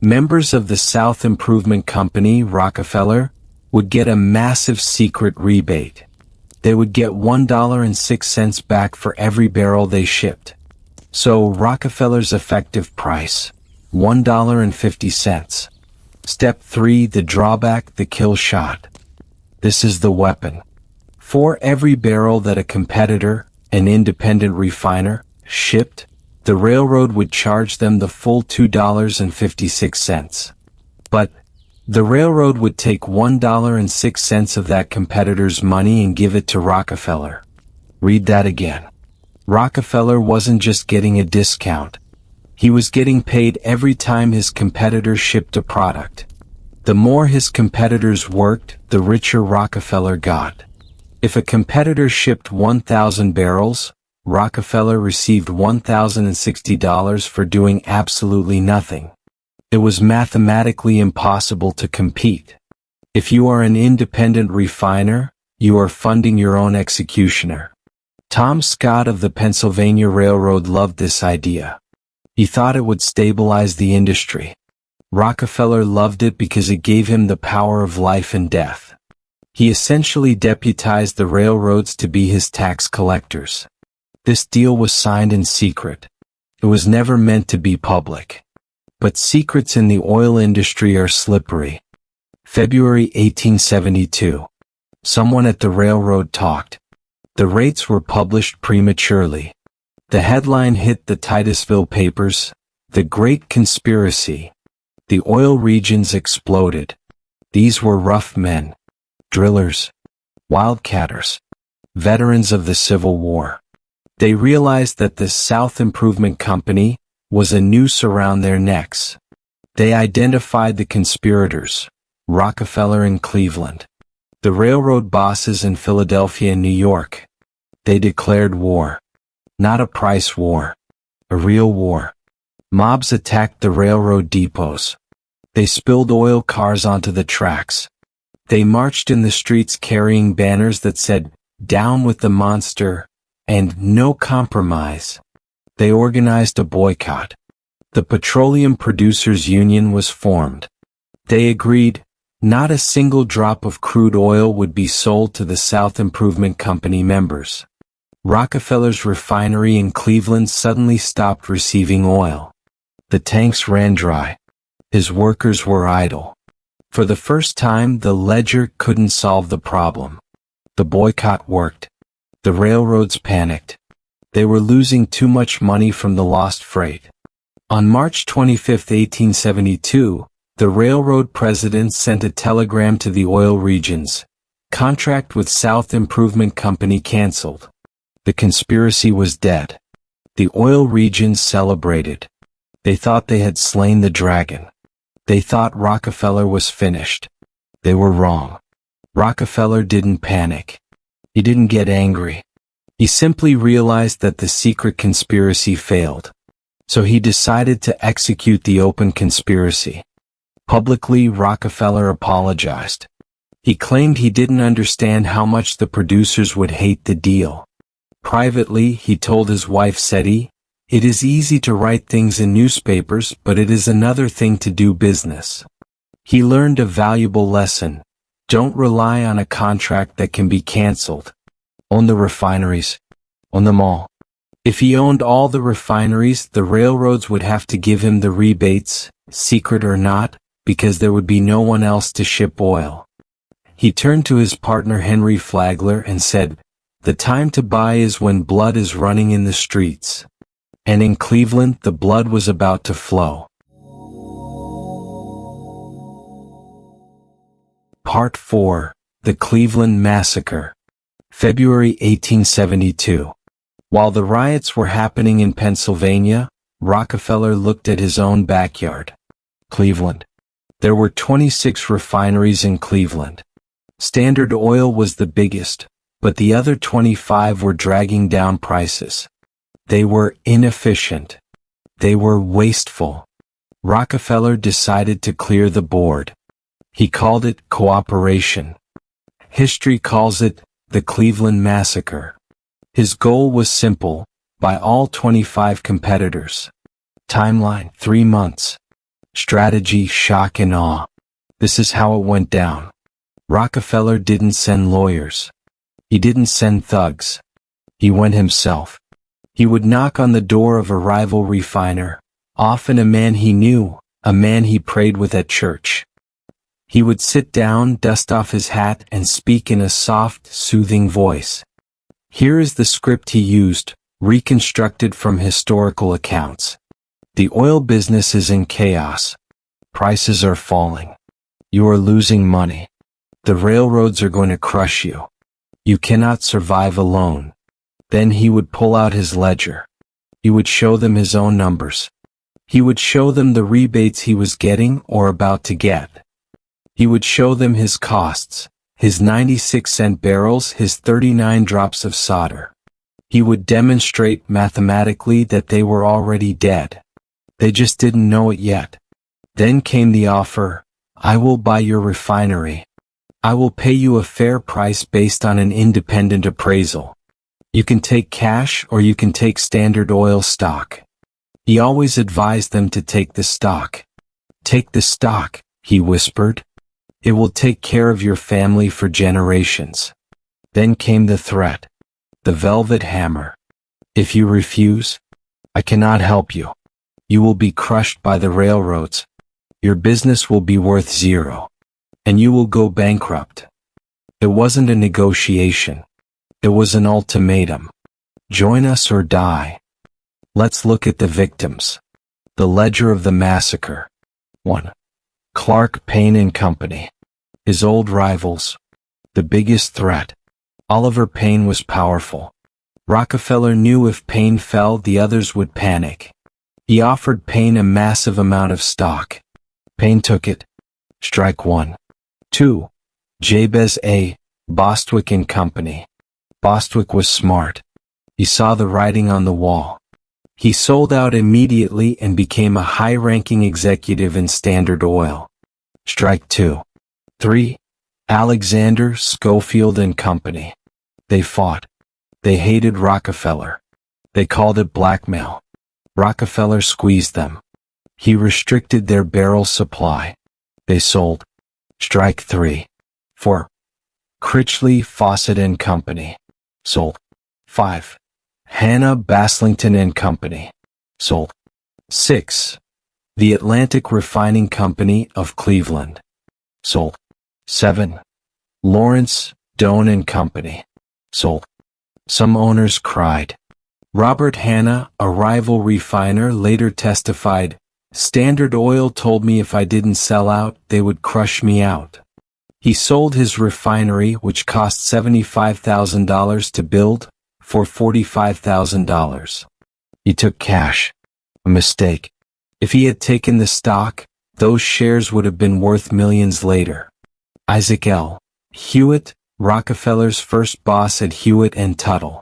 Members of the South Improvement Company, Rockefeller, would get a massive secret rebate. They would get $1.06 back for every barrel they shipped. So Rockefeller's effective price, $1.50. Step 3, the drawback, the kill shot. This is the weapon. For every barrel that a competitor, an independent refiner, shipped, the railroad would charge them the full $2.56. But the railroad would take $1.06 of that competitor's money and give it to Rockefeller. Read that again. Rockefeller wasn't just getting a discount. He was getting paid every time his competitor shipped a product. The more his competitors worked, the richer Rockefeller got. If a competitor shipped 1,000 barrels, Rockefeller received $1,060 for doing absolutely nothing. It was mathematically impossible to compete. If you are an independent refiner, you are funding your own executioner. Tom Scott of the Pennsylvania Railroad loved this idea. He thought it would stabilize the industry. Rockefeller loved it because it gave him the power of life and death. He essentially deputized the railroads to be his tax collectors. This deal was signed in secret. It was never meant to be public. But secrets in the oil industry are slippery. February 1872. Someone at the railroad talked. The rates were published prematurely. The headline hit the Titusville papers, "The Great Conspiracy." The oil regions exploded. These were rough men, drillers, wildcatters, veterans of the Civil War. They realized that the South Improvement Company was a noose around their necks. They identified the conspirators, Rockefeller in Cleveland, the railroad bosses in Philadelphia and New York. They declared war. Not a price war. A real war. Mobs attacked the railroad depots. They spilled oil cars onto the tracks. They marched in the streets carrying banners that said, "Down with the monster," and "No compromise." They organized a boycott. The Petroleum Producers Union was formed. They agreed, not a single drop of crude oil would be sold to the South Improvement Company members. Rockefeller's refinery in Cleveland suddenly stopped receiving oil. The tanks ran dry. His workers were idle. For the first time, the ledger couldn't solve the problem. The boycott worked. The railroads panicked. They were losing too much money from the lost freight. On March 25, 1872, the railroad president sent a telegram to the oil regions. Contract with South Improvement Company canceled. The conspiracy was dead. The oil regions celebrated. They thought they had slain the dragon. They thought Rockefeller was finished. They were wrong. Rockefeller didn't panic. He didn't get angry. He simply realized that the secret conspiracy failed. So he decided to execute the open conspiracy. Publicly, Rockefeller apologized. He claimed he didn't understand how much the producers would hate the deal. Privately, he told his wife Seti, "It is easy to write things in newspapers, but it is another thing to do business." He learned a valuable lesson. Don't rely on a contract that can be canceled. Own the refineries. Own them all. If he owned all the refineries, the railroads would have to give him the rebates, secret or not, because there would be no one else to ship oil. He turned to his partner Henry Flagler and said, "The time to buy is when blood is running in the streets." And in Cleveland, the blood was about to flow. Part 4. The Cleveland Massacre. February 1872. While the riots were happening in Pennsylvania, Rockefeller looked at his own backyard. Cleveland. There were 26 refineries in Cleveland. Standard Oil was the biggest, but the other 25 were dragging down prices. They were inefficient. They were wasteful. Rockefeller decided to clear the board. He called it cooperation. History calls it the Cleveland Massacre. His goal was simple: buy all 25 competitors. Timeline: 3 months. Strategy: shock and awe. This is how it went down. Rockefeller didn't send lawyers. He didn't send thugs. He went himself. He would knock on the door of a rival refiner, often a man he knew, a man he prayed with at church. He would sit down, dust off his hat, and speak in a soft, soothing voice. Here is the script he used, reconstructed from historical accounts. The oil business is in chaos. Prices are falling. You are losing money. The railroads are going to crush you. You cannot survive alone. Then he would pull out his ledger. He would show them his own numbers. He would show them the rebates he was getting or about to get. He would show them his costs, his 96-cent barrels, his 39 drops of solder. He would demonstrate mathematically that they were already dead. They just didn't know it yet. Then came the offer: "I will buy your refinery. I will pay you a fair price based on an independent appraisal. You can take cash or you can take Standard Oil stock." He always advised them to take the stock. "Take the stock," he whispered. "It will take care of your family for generations." Then came the threat. The velvet hammer. "If you refuse, I cannot help you. You will be crushed by the railroads. Your business will be worth zero. And you will go bankrupt." It wasn't a negotiation. It was an ultimatum. Join us or die. Let's look at the victims. The ledger of the massacre. 1. Clark, Payne and Company. His old rivals. The biggest threat. Oliver Payne was powerful. Rockefeller knew if Payne fell, the others would panic. He offered Payne a massive amount of stock. Payne took it. Strike 1. 2. Jabez A. Bostwick and Company. Bostwick was smart. He saw the writing on the wall. He sold out immediately and became a high-ranking executive in Standard Oil. Strike 2. 3. Alexander, Schofield and Company. They fought. They hated Rockefeller. They called it blackmail. Rockefeller squeezed them. He restricted their barrel supply. They sold. Strike 3. 4. Critchley, Fawcett and Company. Sold. 5. Hannah, Baslington and Company. Sold. 6. The Atlantic Refining Company of Cleveland. Sold. 7. Lawrence, Doane and Company. Sold. Some owners cried. Robert Hanna, a rival refiner, later testified, "Standard Oil told me if I didn't sell out, they would crush me out." He sold his refinery, which cost $75,000 to build, for $45,000. He took cash. A mistake. If he had taken the stock, those shares would have been worth millions later. Isaac L. Hewitt, Rockefeller's first boss at Hewitt and Tuttle.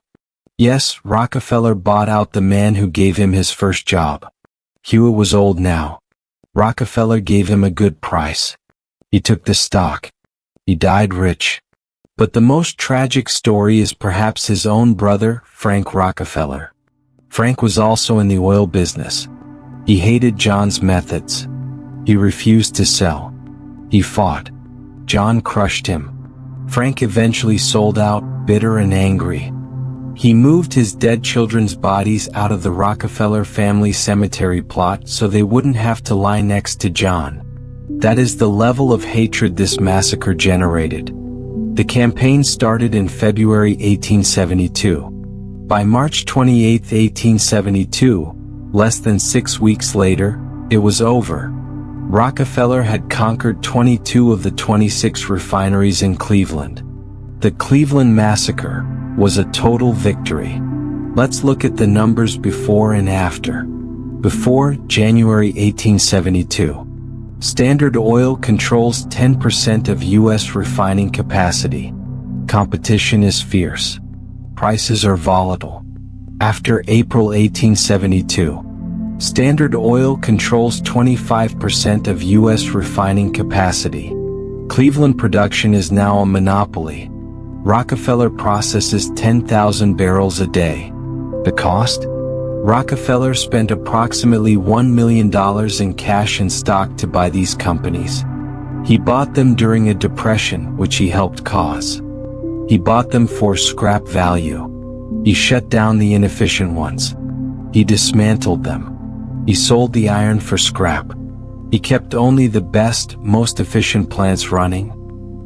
Yes, Rockefeller bought out the man who gave him his first job. Hewitt was old now. Rockefeller gave him a good price. He took the stock. He died rich. But the most tragic story is perhaps his own brother, Frank Rockefeller. Frank was also in the oil business. He hated John's methods. He refused to sell. He fought. John crushed him. Frank eventually sold out, bitter and angry. He moved his dead children's bodies out of the Rockefeller family cemetery plot so they wouldn't have to lie next to John. That is the level of hatred this massacre generated. The campaign started in February 1872. By March 28, 1872, less than 6 weeks later, it was over. Rockefeller had conquered 22 of the 26 refineries in Cleveland. The Cleveland Massacre was a total victory. Let's look at the numbers before and after. Before, January 1872. Standard Oil controls 10% of U.S. refining capacity. Competition is fierce. Prices are volatile. After April 1872, Standard Oil controls 25% of U.S. refining capacity. Cleveland production is now a monopoly. Rockefeller processes 10,000 barrels a day. The cost? Rockefeller spent approximately $1 million in cash and stock to buy these companies. He bought them during a depression which he helped cause. He bought them for scrap value. He shut down the inefficient ones. He dismantled them. He sold the iron for scrap. He kept only the best, most efficient plants running.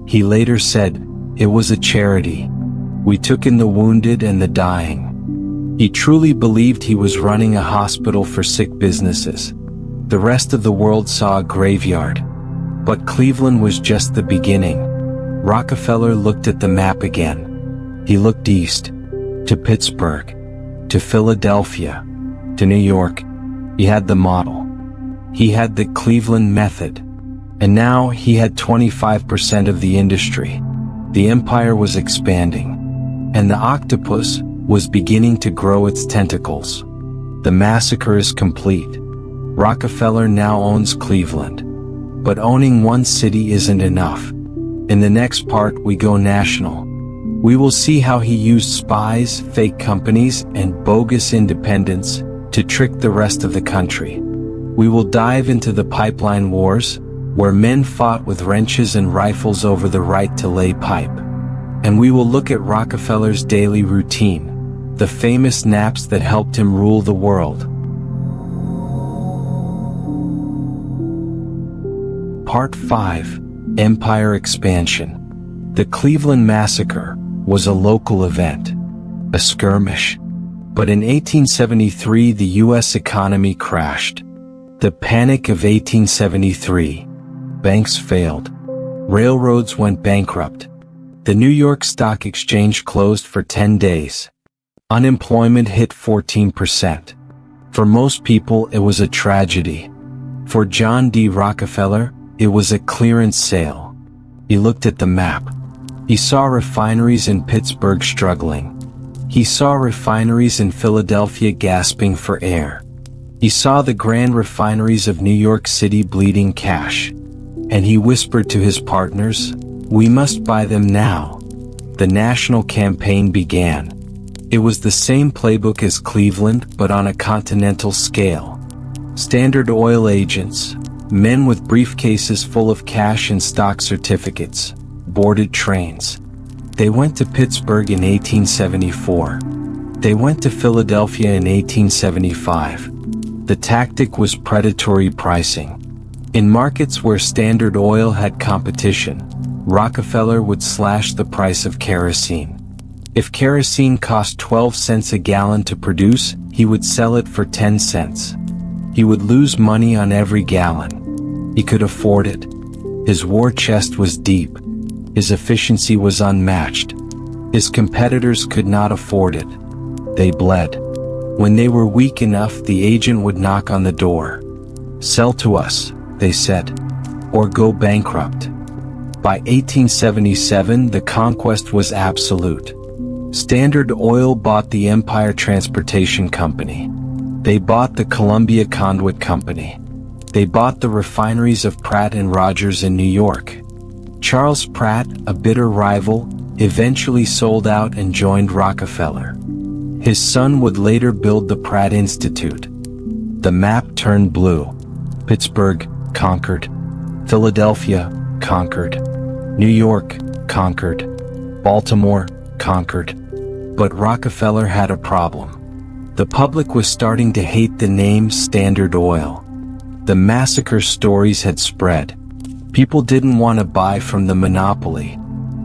He later said, "It was a charity. We took in the wounded and the dying." He truly believed he was running a hospital for sick businesses. The rest of the world saw a graveyard. But Cleveland was just the beginning. Rockefeller looked at the map again. He looked east, to Pittsburgh, to Philadelphia, to New York. He had the model. He had the Cleveland method. And now he had 25% of the industry. The empire was expanding. And the octopus was beginning to grow its tentacles. The massacre is complete. Rockefeller now owns Cleveland. But owning one city isn't enough. In the next part we go national. We will see how he used spies, fake companies, and bogus independents to trick the rest of the country. We will dive into the pipeline wars, where men fought with wrenches and rifles over the right to lay pipe. And we will look at Rockefeller's daily routine, the famous naps that helped him rule the world. Part 5. Empire Expansion. The Cleveland Massacre was a local event, a skirmish. But in 1873 the U.S. economy crashed. The Panic of 1873. Banks failed. Railroads went bankrupt. The New York Stock Exchange closed for 10 days. Unemployment hit 14%. For most people, it was a tragedy. For John D. Rockefeller, it was a clearance sale. He looked at the map. He saw refineries in Pittsburgh struggling. He saw refineries in Philadelphia gasping for air. He saw the grand refineries of New York City bleeding cash. And he whispered to his partners, "We must buy them now." The national campaign began. It was the same playbook as Cleveland, but on a continental scale. Standard Oil agents, men with briefcases full of cash and stock certificates, boarded trains. They went to Pittsburgh in 1874. They went to Philadelphia in 1875. The tactic was predatory pricing. In markets where Standard Oil had competition, Rockefeller would slash the price of kerosene. If kerosene cost 12 cents a gallon to produce, he would sell it for 10 cents. He would lose money on every gallon. He could afford it. His war chest was deep. His efficiency was unmatched. His competitors could not afford it. They bled. When they were weak enough, the agent would knock on the door. "Sell to us," they said, "or go bankrupt." By 1877, the conquest was absolute. Standard Oil bought the Empire Transportation Company. They bought the Columbia Conduit Company. They bought the refineries of Pratt and Rogers in New York. Charles Pratt, a bitter rival, eventually sold out and joined Rockefeller. His son would later build the Pratt Institute. The map turned blue. Pittsburgh, conquered. Philadelphia, conquered. New York, conquered. Baltimore, conquered. But Rockefeller had a problem. The public was starting to hate the name Standard Oil. The massacre stories had spread. People didn't want to buy from the monopoly.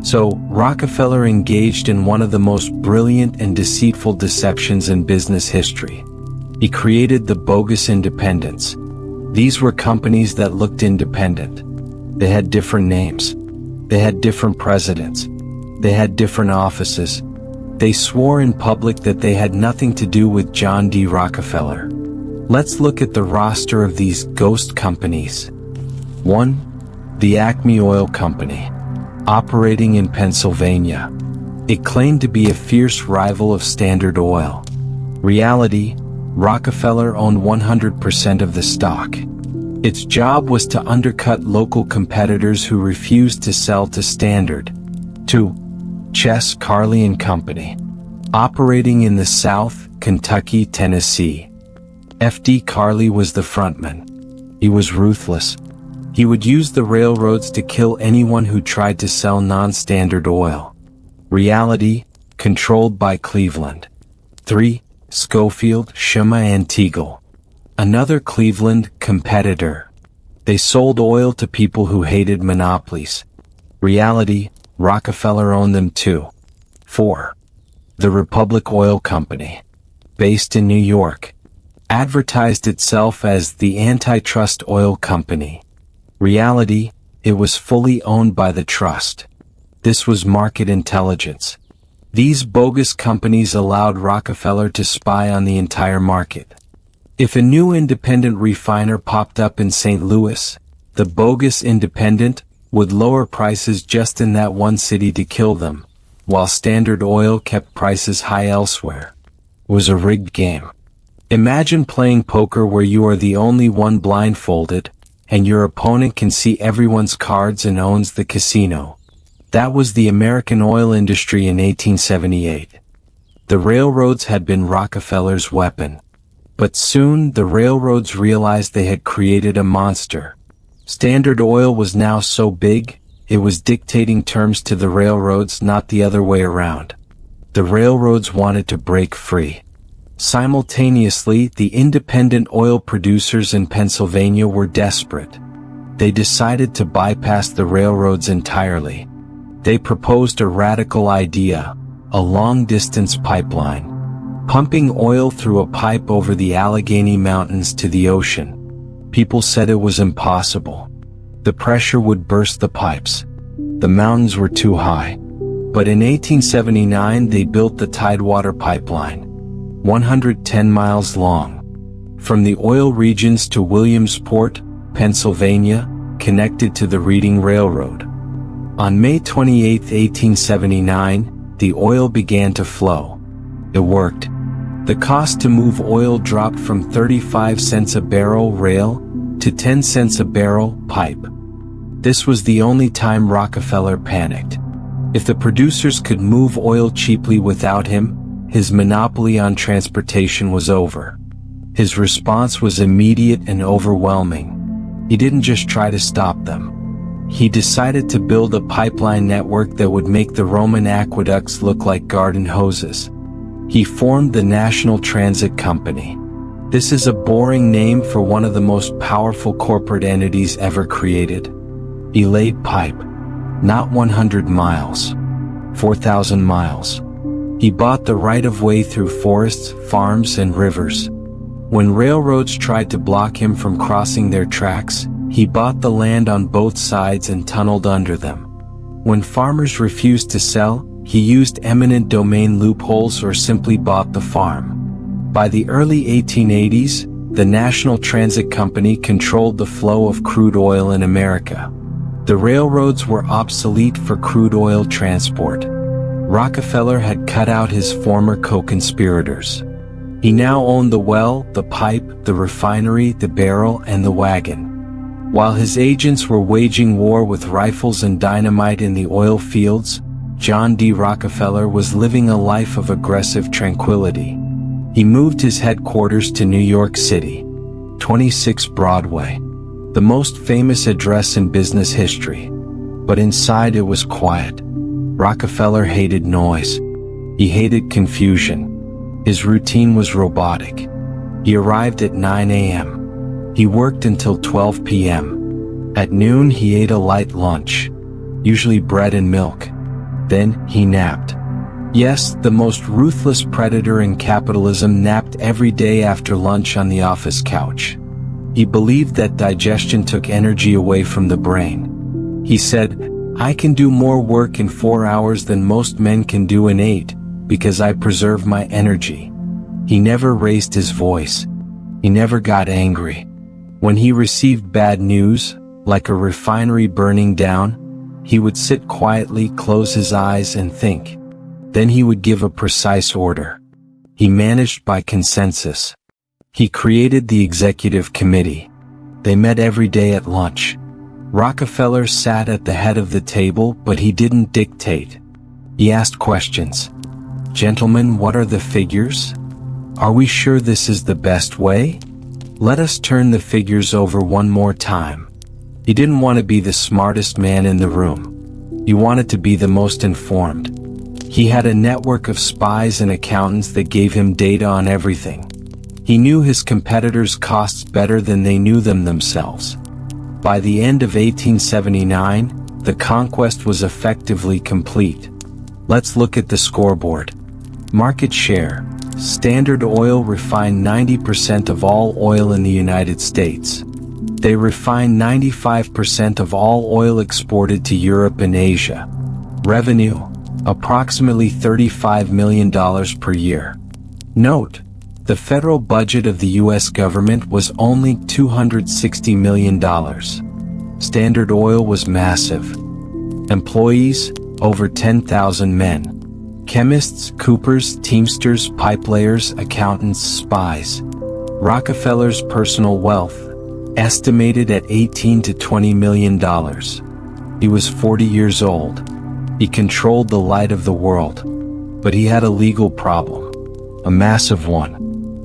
So, Rockefeller engaged in one of the most brilliant and deceitful deceptions in business history. He created the bogus independents. These were companies that looked independent. They had different names. They had different presidents. They had different offices. They swore in public that they had nothing to do with John D. Rockefeller. Let's look at the roster of these ghost companies. 1. The Acme Oil Company. Operating in Pennsylvania. It claimed to be a fierce rival of Standard Oil. Reality, Rockefeller owned 100% of the stock. Its job was to undercut local competitors who refused to sell to Standard. 2. Chess, Carley and Company. Operating in the South, Kentucky, Tennessee. F.D. Carley was the frontman. He was ruthless. He would use the railroads to kill anyone who tried to sell non-Standard Oil. Reality, controlled by Cleveland. 3. Schofield, Shuma and Teagle. Another Cleveland competitor. They sold oil to people who hated monopolies. Reality, Rockefeller owned them too. 4. The Republic Oil Company. Based in New York. Advertised itself as the Antitrust Oil Company. Reality, it was fully owned by the trust. This was market intelligence. These bogus companies allowed Rockefeller to spy on the entire market. If a new independent refiner popped up in St. Louis, the bogus independent would lower prices just in that one city to kill them, while Standard Oil kept prices high elsewhere. It was a rigged game. Imagine playing poker where you are the only one blindfolded, and your opponent can see everyone's cards and owns the casino. That was the American oil industry in 1878. The railroads had been Rockefeller's weapon. But soon the railroads realized they had created a monster. Standard Oil was now so big, it was dictating terms to the railroads, not the other way around. The railroads wanted to break free. Simultaneously, the independent oil producers in Pennsylvania were desperate. They decided to bypass the railroads entirely. They proposed a radical idea, a long-distance pipeline. Pumping oil through a pipe over the Allegheny Mountains to the ocean. People said it was impossible. The pressure would burst the pipes. The mountains were too high. But in 1879 they built the Tidewater Pipeline, 110 miles long. From the oil regions to Williamsport, Pennsylvania, connected to the Reading Railroad. On May 28, 1879, the oil began to flow. It worked. The cost to move oil dropped from 35 cents a barrel rail to 10 cents a barrel pipe. This was the only time Rockefeller panicked. If the producers could move oil cheaply without him, his monopoly on transportation was over. His response was immediate and overwhelming. He didn't just try to stop them. He decided to build a pipeline network that would make the Roman aqueducts look like garden hoses. He formed the National Transit Company. This is a boring name for one of the most powerful corporate entities ever created. He laid pipe. Not 100 miles. 4,000 miles. He bought the right-of-way through forests, farms, and rivers. When railroads tried to block him from crossing their tracks, he bought the land on both sides and tunneled under them. When farmers refused to sell, he used eminent domain loopholes or simply bought the farm. By the early 1880s, the National Transit Company controlled the flow of crude oil in America. The railroads were obsolete for crude oil transport. Rockefeller had cut out his former co-conspirators. He now owned the well, the pipe, the refinery, the barrel, and the wagon. While his agents were waging war with rifles and dynamite in the oil fields, John D. Rockefeller was living a life of aggressive tranquility. He moved his headquarters to New York City, 26 Broadway, the most famous address in business history. But inside it was quiet. Rockefeller hated noise. He hated confusion. His routine was robotic. He arrived at 9 a.m. He worked until 12 p.m. At noon he ate a light lunch, usually bread and milk. Then he napped. Yes, the most ruthless predator in capitalism napped every day after lunch on the office couch. He believed that digestion took energy away from the brain. He said, "I can do more work in 4 hours than most men can do in 8, because I preserve my energy." He never raised his voice. He never got angry. When he received bad news, like a refinery burning down, he would sit quietly, close his eyes, and think. Then he would give a precise order. He managed by consensus. He created the executive committee. They met every day at lunch. Rockefeller sat at the head of the table, but he didn't dictate. He asked questions. "Gentlemen, what are the figures? Are we sure this is the best way? Let us turn the figures over one more time." He didn't want to be the smartest man in the room. He wanted to be the most informed. He had a network of spies and accountants that gave him data on everything. He knew his competitors' costs better than they knew them themselves. By the end of 1879, the conquest was effectively complete. Let's look at the scoreboard. Market share. Standard Oil refined 90% of all oil in the United States. They refine 95% of all oil exported to Europe and Asia. Revenue, approximately $35 million per year. Note, the federal budget of the U.S. government was only $260 million. Standard Oil was massive. Employees, over 10,000 men. Chemists, coopers, teamsters, pipelayers, accountants, spies. Rockefeller's personal wealth, estimated at $18 to $20 million. He was 40 years old. He controlled the light of the world. But he had a legal problem. A massive one.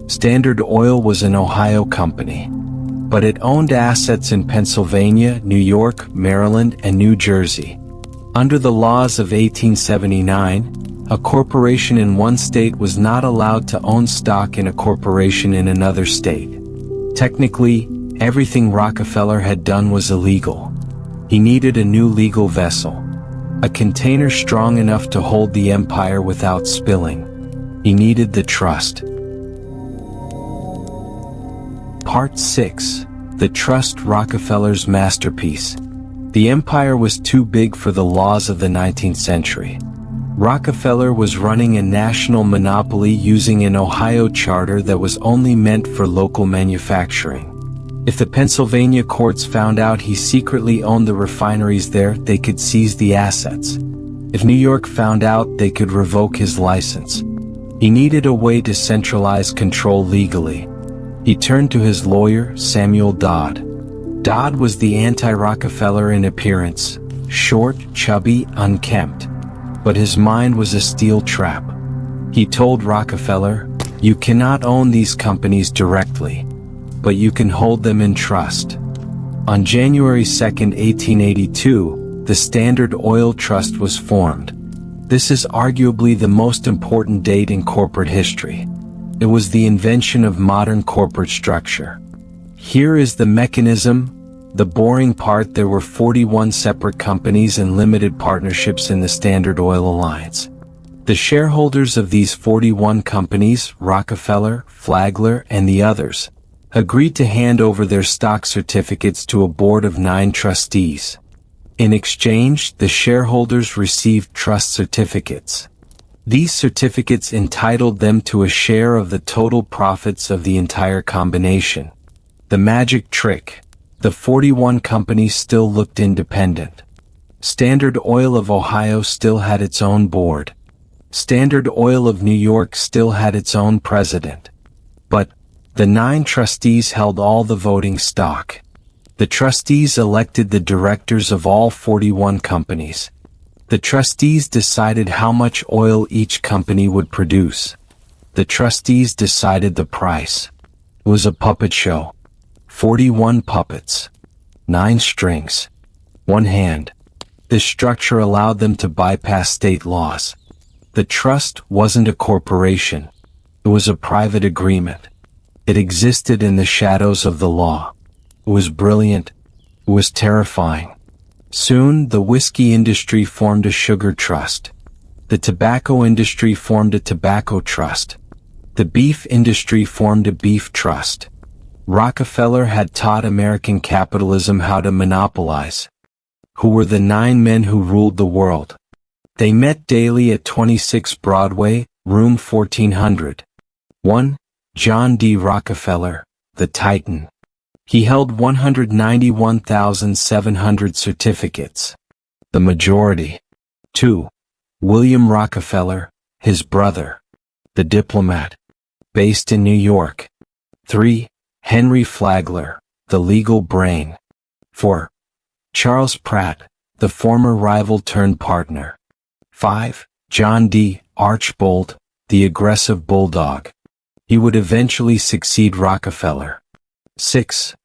Standard Oil was an Ohio company. But it owned assets in Pennsylvania, New York, Maryland, and New Jersey. Under the laws of 1879, a corporation in one state was not allowed to own stock in a corporation in another state. Technically, everything Rockefeller had done was illegal. He needed a new legal vessel. A container strong enough to hold the empire without spilling. He needed the trust. Part 6. The Trust, Rockefeller's masterpiece. The empire was too big for the laws of the 19th century. Rockefeller was running a national monopoly using an Ohio charter that was only meant for local manufacturing. If the Pennsylvania courts found out he secretly owned the refineries there, they could seize the assets. If New York found out, they could revoke his license. He needed a way to centralize control legally. He turned to his lawyer, Samuel Dodd. Dodd was the anti-Rockefeller in appearance, short, chubby, unkempt. But his mind was a steel trap. He told Rockefeller, "You cannot own these companies directly, but you can hold them in trust." On January 2, 1882, the Standard Oil Trust was formed. This is arguably the most important date in corporate history. It was the invention of modern corporate structure. Here is the mechanism. The boring part: there were 41 separate companies and limited partnerships in the Standard Oil Alliance. The shareholders of these 41 companies, Rockefeller, Flagler, and the others, agreed to hand over their stock certificates to a board of 9 trustees. In exchange, the shareholders received trust certificates. These certificates entitled them to a share of the total profits of the entire combination. The magic trick: the 41 companies still looked independent. Standard Oil of Ohio still had its own board. Standard Oil of New York still had its own president. But the 9 trustees held all the voting stock. The trustees elected the directors of all 41 companies. The trustees decided how much oil each company would produce. The trustees decided the price. It was a puppet show. 41 puppets. 9 strings. 1 hand. This structure allowed them to bypass state laws. The trust wasn't a corporation. It was a private agreement. It existed in the shadows of the law. It was brilliant. It was terrifying. Soon, the whiskey industry formed a sugar trust. The tobacco industry formed a tobacco trust. The beef industry formed a beef trust. Rockefeller had taught American capitalism how to monopolize. Who were the 9 men who ruled the world? They met daily at 26 Broadway, room 1400. 1. John D. Rockefeller, the Titan. He held 191,700 certificates. The majority. 2. William Rockefeller, his brother. The diplomat. Based in New York. 3. Henry Flagler, the legal brain. 4. Charles Pratt, the former rival turned partner. 5. John D. Archbold, the aggressive bulldog. He would eventually succeed Rockefeller. 6.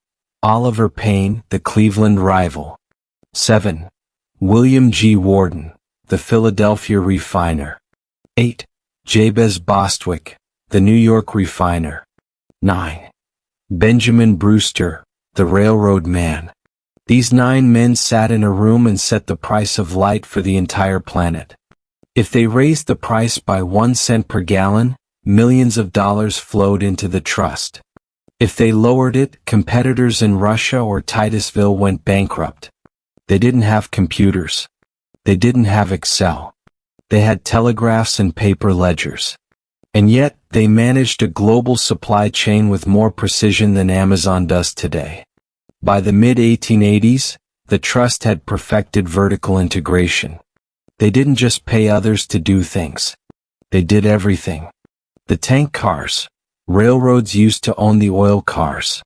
Oliver Payne, the Cleveland rival. 7. William G. Worden, the Philadelphia refiner. 8. Jabez Bostwick, the New York refiner. 9. Benjamin Brewster, the railroad man. These 9 men sat in a room and set the price of light for the entire planet. If they raised the price by 1 cent per gallon, millions of dollars flowed into the trust. If they lowered it, competitors in Russia or Titusville went bankrupt. They didn't have computers. They didn't have Excel. They had telegraphs and paper ledgers. And yet, they managed a global supply chain with more precision than Amazon does today. By the mid-1880s, the trust had perfected vertical integration. They didn't just pay others to do things. They did everything. The tank cars. Railroads used to own the oil cars.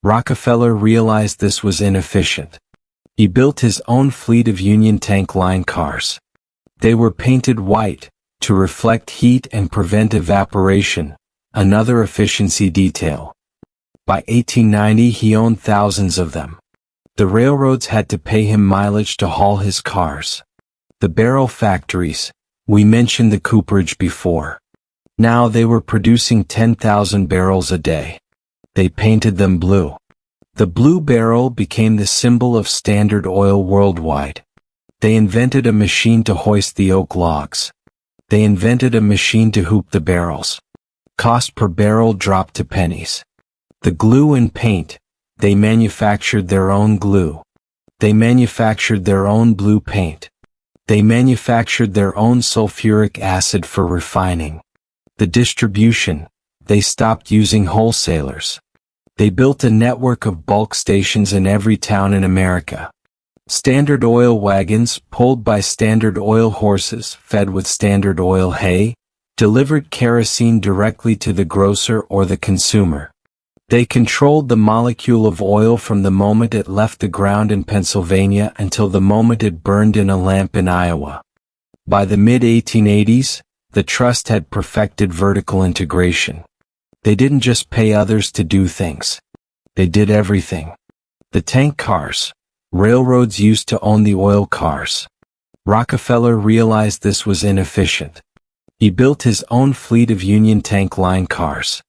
Rockefeller realized this was inefficient. He built his own fleet of Union Tank Line cars. They were painted white, to reflect heat and prevent evaporation, another efficiency detail. By 1890 he owned thousands of them. The railroads had to pay him mileage to haul his cars. The barrel factories, we mentioned the cooperage before. Now they were producing 10,000 barrels a day. They painted them blue. The blue barrel became the symbol of Standard Oil worldwide. They invented a machine to hoist the oak logs. They invented a machine to hoop the barrels. Cost per barrel dropped to pennies. The glue and paint, they manufactured their own glue. They manufactured their own blue paint. They manufactured their own sulfuric acid for refining. The distribution, they stopped using wholesalers. They built a network of bulk stations in every town in America. Standard Oil wagons, pulled by Standard Oil horses, fed with Standard Oil hay, delivered kerosene directly to the grocer or the consumer. They controlled the molecule of oil from the moment it left the ground in Pennsylvania until the moment it burned in a lamp in Iowa. By the mid-1880s, the trust had perfected vertical integration. They didn't just pay others to do things. They did everything. The tank cars. Railroads used to own the oil cars. Rockefeller realized this was inefficient. He built his own fleet of Union Tank Line cars.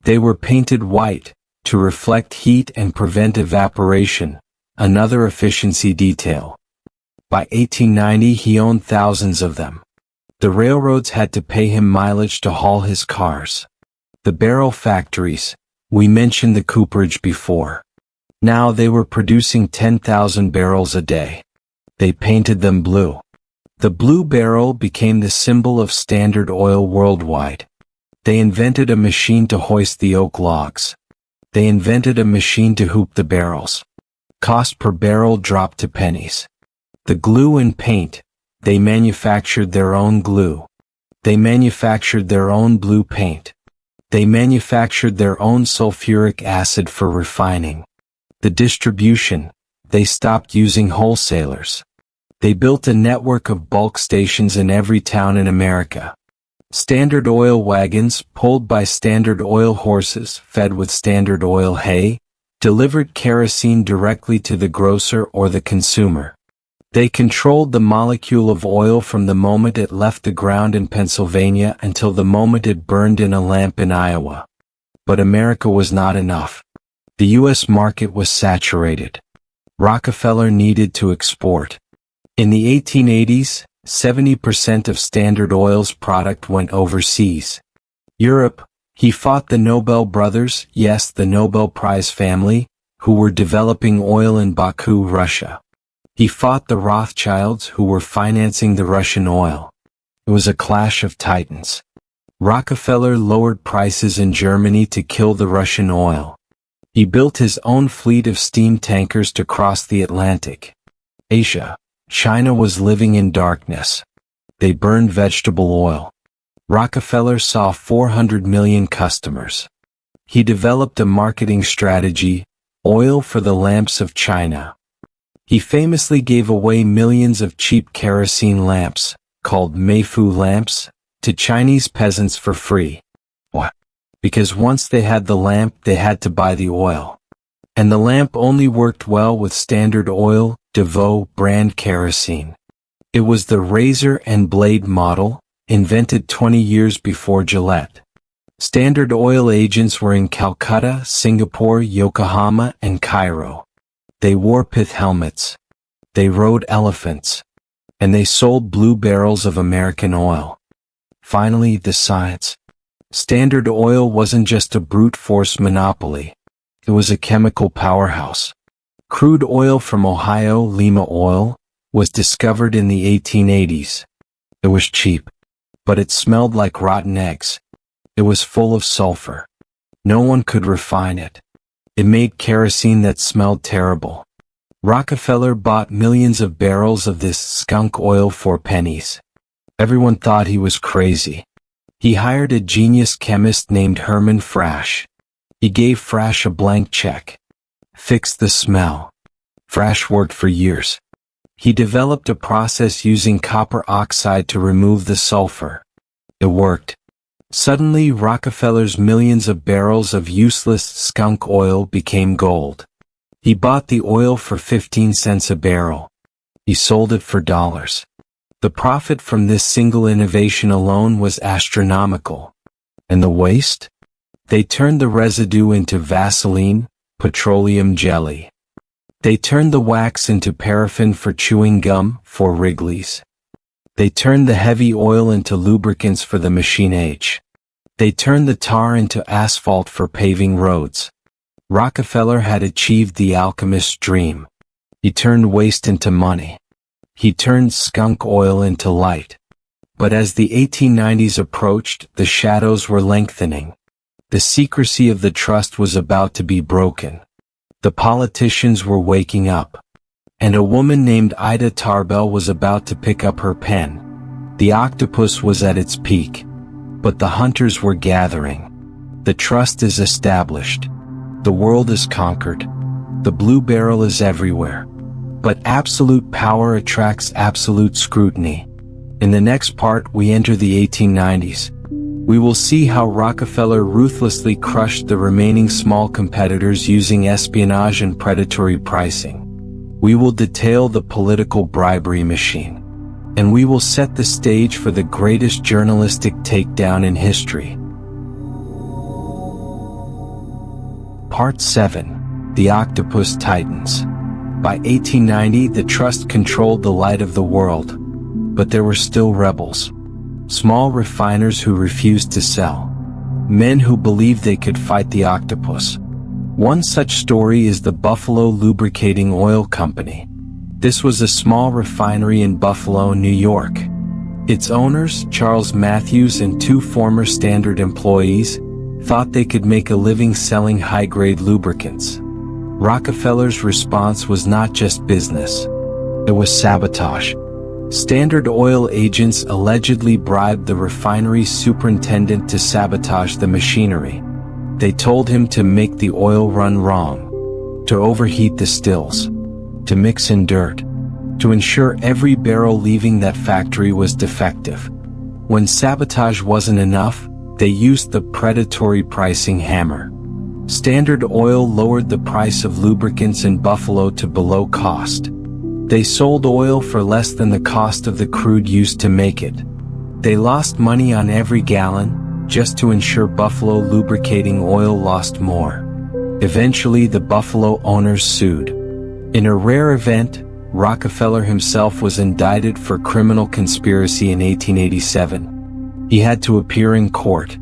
They were painted white, to reflect heat and prevent evaporation, another efficiency detail. By 1890 he owned thousands of them. The railroads had to pay him mileage to haul his cars. The barrel factories, we mentioned the cooperage before. Now they were producing 10,000 barrels a day. They painted them blue. The blue barrel became the symbol of Standard Oil worldwide. They invented a machine to hoist the oak logs. They invented a machine to hoop the barrels. Cost per barrel dropped to pennies. The glue and paint, they manufactured their own glue. They manufactured their own blue paint. They manufactured their own sulfuric acid for refining. The distribution, they stopped using wholesalers. They built a network of bulk stations in every town in America. Standard Oil wagons, pulled by Standard Oil horses, fed with Standard Oil hay, delivered kerosene directly to the grocer or the consumer. They controlled the molecule of oil from the moment it left the ground in Pennsylvania until the moment it burned in a lamp in Iowa. But America was not enough. The U.S. market was saturated. Rockefeller needed to export. In the 1880s, 70% of Standard Oil's product went overseas. Europe, he fought the Nobel brothers, yes, the Nobel Prize family, who were developing oil in Baku, Russia. He fought the Rothschilds, who were financing the Russian oil. It was a clash of titans. Rockefeller lowered prices in Germany to kill the Russian oil. He built his own fleet of steam tankers to cross the Atlantic. Asia. China was living in darkness. They burned vegetable oil. Rockefeller saw 400 million customers. He developed a marketing strategy, oil for the lamps of China. He famously gave away millions of cheap kerosene lamps, called Meifu lamps, to Chinese peasants for free. Why? Because once they had the lamp, they had to buy the oil. And the lamp only worked well with Standard Oil, DeVoe brand kerosene. It was the razor and blade model, invented 20 years before Gillette. Standard Oil agents were in Calcutta, Singapore, Yokohama, and Cairo. They wore pith helmets. They rode elephants. And they sold blue barrels of American oil. Finally, the science. Standard Oil wasn't just a brute force monopoly. It was a chemical powerhouse. Crude oil from Ohio, Lima Oil, was discovered in the 1880s. It was cheap. But it smelled like rotten eggs. It was full of sulfur. No one could refine it. It made kerosene that smelled terrible. Rockefeller bought millions of barrels of this skunk oil for pennies. Everyone thought he was crazy. He hired a genius chemist named Herman Frasch. He gave Frasch a blank check. Fix the smell. Frasch worked for years. He developed a process using copper oxide to remove the sulfur. It worked. Suddenly, Rockefeller's millions of barrels of useless skunk oil became gold. He bought the oil for 15 cents a barrel. He sold it for dollars. The profit from this single innovation alone was astronomical. And the waste? They turned the residue into Vaseline, petroleum jelly. They turned the wax into paraffin for chewing gum, for Wrigley's. They turned the heavy oil into lubricants for the machine age. They turned the tar into asphalt for paving roads. Rockefeller had achieved the alchemist's dream. He turned waste into money. He turned skunk oil into light. But as the 1890s approached, the shadows were lengthening. The secrecy of the trust was about to be broken. The politicians were waking up. And a woman named Ida Tarbell was about to pick up her pen. The octopus was at its peak. But the hunters were gathering. The trust is established. The world is conquered. The blue barrel is everywhere. But absolute power attracts absolute scrutiny. In the next part, we enter the 1890s. We will see how Rockefeller ruthlessly crushed the remaining small competitors using espionage and predatory pricing. We will detail the political bribery machine. And we will set the stage for the greatest journalistic takedown in history. Part 7. The Octopus Titans. By 1890, the trust controlled the light of the world. But there were still rebels. Small refiners who refused to sell. Men who believed they could fight the octopus. One such story is the Buffalo Lubricating Oil Company. This was a small refinery in Buffalo, New York. Its owners, Charles Matthews and two former Standard employees, thought they could make a living selling high-grade lubricants. Rockefeller's response was not just business. It was sabotage. Standard Oil agents allegedly bribed the refinery superintendent to sabotage the machinery. They told him to make the oil run wrong, to overheat the stills, to mix in dirt, to ensure every barrel leaving that factory was defective. When sabotage wasn't enough, they used the predatory pricing hammer. Standard Oil lowered the price of lubricants in Buffalo to below cost. They sold oil for less than the cost of the crude used to make it. They lost money on every gallon, just to ensure Buffalo Lubricating Oil lost more. Eventually, the Buffalo owners sued. In a rare event, Rockefeller himself was indicted for criminal conspiracy in 1887. He had to appear in court.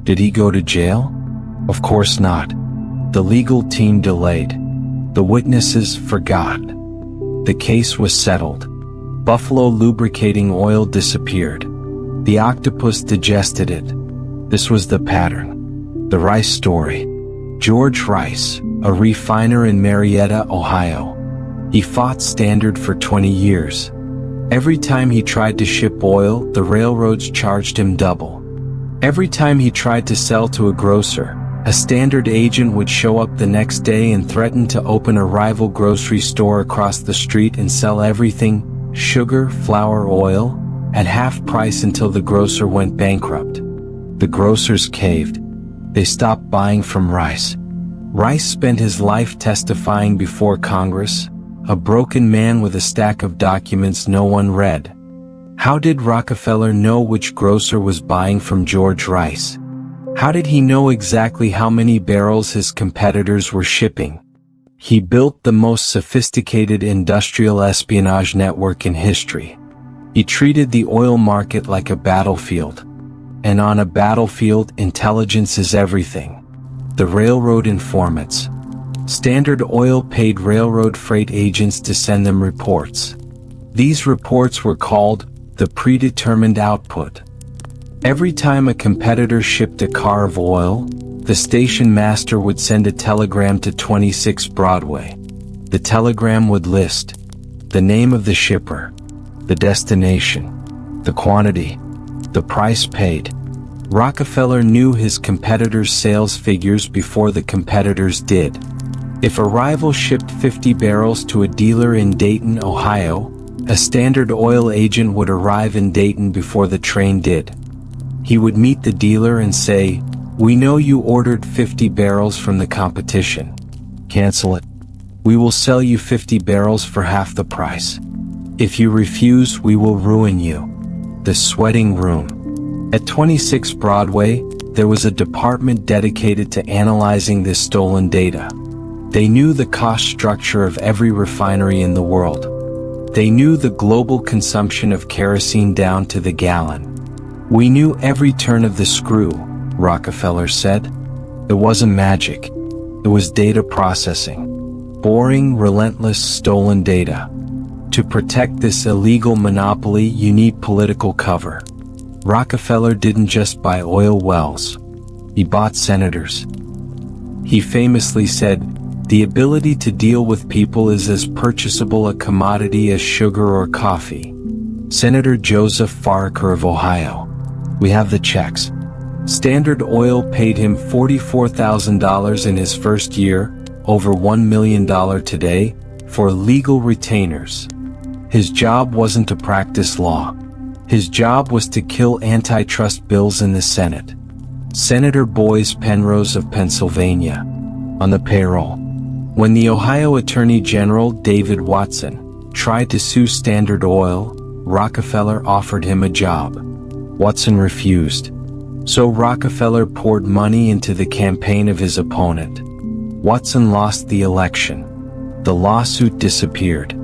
Did he go to jail? Of course not. The legal team delayed. The witnesses forgot. The case was settled. Buffalo Lubricating Oil disappeared. The octopus digested it. This was the pattern. The Rice story. George Rice, a refiner in Marietta, Ohio. He fought Standard for 20 years. Every time he tried to ship oil, the railroads charged him double. Every time he tried to sell to a grocer, a Standard agent would show up the next day and threaten to open a rival grocery store across the street and sell everything, sugar, flour, oil, at half price until the grocer went bankrupt. The grocers caved. They stopped buying from Rice. Rice spent his life testifying before Congress, a broken man with a stack of documents no one read. How did Rockefeller know which grocer was buying from George Rice? How did he know exactly how many barrels his competitors were shipping? He built the most sophisticated industrial espionage network in history. He treated the oil market like a battlefield. And on a battlefield, intelligence is everything. The railroad informants. Standard Oil paid railroad freight agents to send them reports. These reports were called the predetermined output. Every time a competitor shipped a car of oil, the station master would send a telegram to 26 Broadway. The telegram would list the name of the shipper, the destination, the quantity, the price paid. Rockefeller knew his competitors' sales figures before the competitors did. If a rival shipped 50 barrels to a dealer in Dayton, Ohio, a Standard Oil agent would arrive in Dayton before the train did. He would meet the dealer and say, "We know you ordered 50 barrels from the competition. Cancel it. We will sell you 50 barrels for half the price. If you refuse, we will ruin you." The sweating room. At 26 Broadway, there was a department dedicated to analyzing this stolen data. They knew the cost structure of every refinery in the world. They knew the global consumption of kerosene down to the gallon. "We knew every turn of the screw," Rockefeller said. It wasn't magic. It was data processing. boring, relentless, stolen data. To protect this illegal monopoly, you need political cover. Rockefeller didn't just buy oil wells. He bought senators. He famously said, "The ability to deal with people is as purchasable a commodity as sugar or coffee." Senator Joseph Foraker of Ohio. We have the checks. Standard Oil paid him $44,000 in his first year, over $1 million today, for legal retainers. His job wasn't to practice law. His job was to kill antitrust bills in the Senate. Senator Boyce Penrose of Pennsylvania. On the payroll. When the Ohio Attorney General David Watson tried to sue Standard Oil, Rockefeller offered him a job. Watson refused. So Rockefeller poured money into the campaign of his opponent. Watson lost the election. The lawsuit disappeared.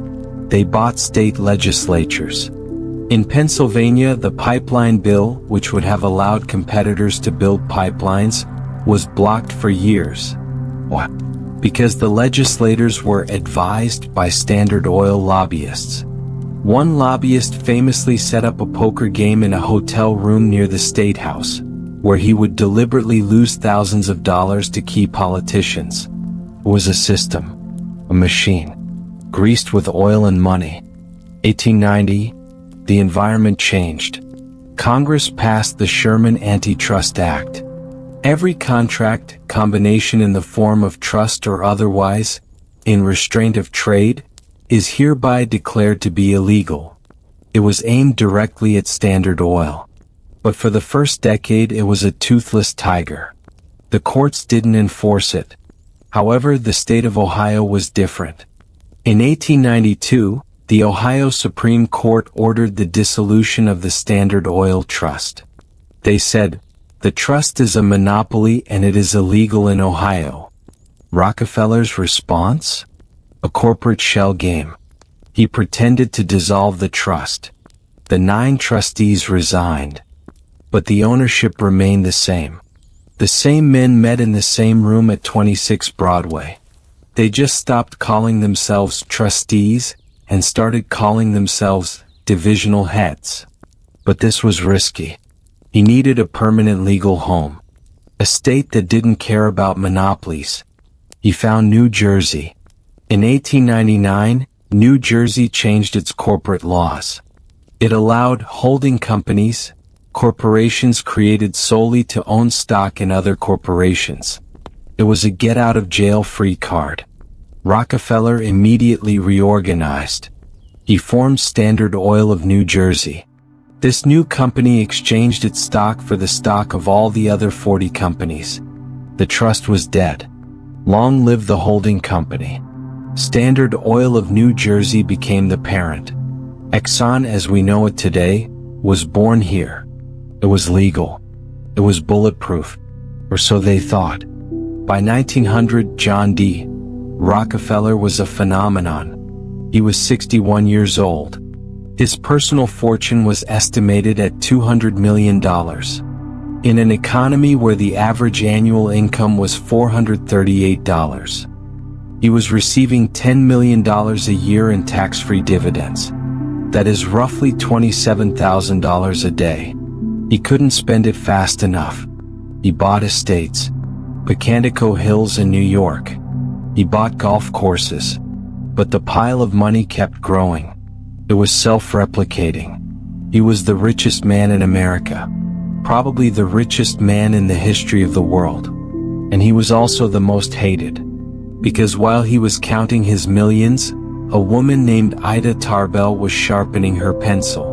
They bought state legislatures. In Pennsylvania, the pipeline bill, which would have allowed competitors to build pipelines, was blocked for years. Why? Because the legislators were advised by Standard Oil lobbyists. One lobbyist famously set up a poker game in a hotel room near the State House, where he would deliberately lose thousands of dollars to key politicians. It was a system, a machine, greased with oil and money. 1890, the environment changed. Congress passed the Sherman Antitrust Act. Every contract, combination in the form of trust or otherwise, in restraint of trade, is hereby declared to be illegal. It was aimed directly at Standard Oil. But for the first decade it was a toothless tiger. The courts didn't enforce it. However, the state of Ohio was different. In 1892, the Ohio Supreme Court ordered the dissolution of the Standard Oil Trust. They said, "The trust is a monopoly and it is illegal in Ohio." Rockefeller's response? A corporate shell game. He pretended to dissolve the trust. The 9 trustees resigned. But the ownership remained the same. The same men met in the same room at 26 Broadway. They just stopped calling themselves trustees and started calling themselves divisional heads. But this was risky. He needed a permanent legal home. A state that didn't care about monopolies. He found New Jersey. In 1899, New Jersey changed its corporate laws. It allowed holding companies, corporations created solely to own stock in other corporations. It was a get-out-of-jail-free card. Rockefeller immediately reorganized. He formed Standard Oil of New Jersey. This new company exchanged its stock for the stock of all the other 40 companies. The trust was dead. Long live the holding company. Standard Oil of New Jersey became the parent. Exxon as we know it today was born here. It was legal. It was bulletproof. Or so they thought. By 1900, John D. Rockefeller was a phenomenon. He was 61 years old. His personal fortune was estimated at $200 million. In an economy where the average annual income was $438. He was receiving $10 million a year in tax-free dividends. That is roughly $27,000 a day. He couldn't spend it fast enough. He bought estates. Pocantico Hills in New York. He bought golf courses. But the pile of money kept growing. It was self-replicating. He was the richest man in America. Probably the richest man in the history of the world. And he was also the most hated. Because while he was counting his millions, a woman named Ida Tarbell was sharpening her pencil.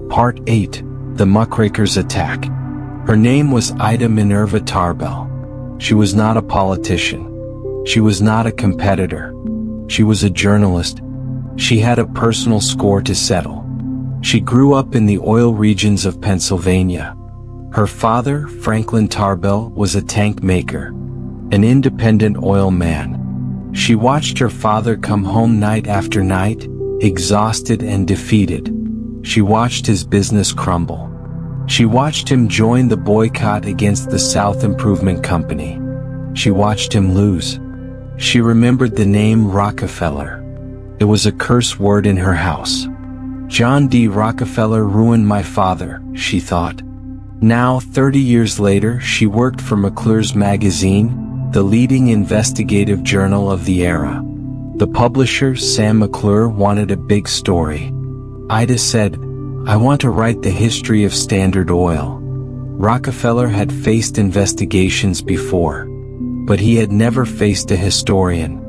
Part 8. The Muckrakers Attack. Her name was Ida Minerva Tarbell. She was not a politician. She was not a competitor. She was a journalist. She had a personal score to settle. She grew up in the oil regions of Pennsylvania. Her father, Franklin Tarbell, was a tank maker, an independent oil man. She watched her father come home night after night, exhausted and defeated. She watched his business crumble. She watched him join the boycott against the South Improvement Company. She watched him lose. She remembered the name Rockefeller. It was a curse word in her house. John D. Rockefeller ruined my father, she thought. Now, 30 years later, she worked for McClure's magazine, the leading investigative journal of the era. The publisher, Sam McClure, wanted a big story. Ida said, "I want to write the history of Standard Oil." Rockefeller had faced investigations before, but he had never faced a historian.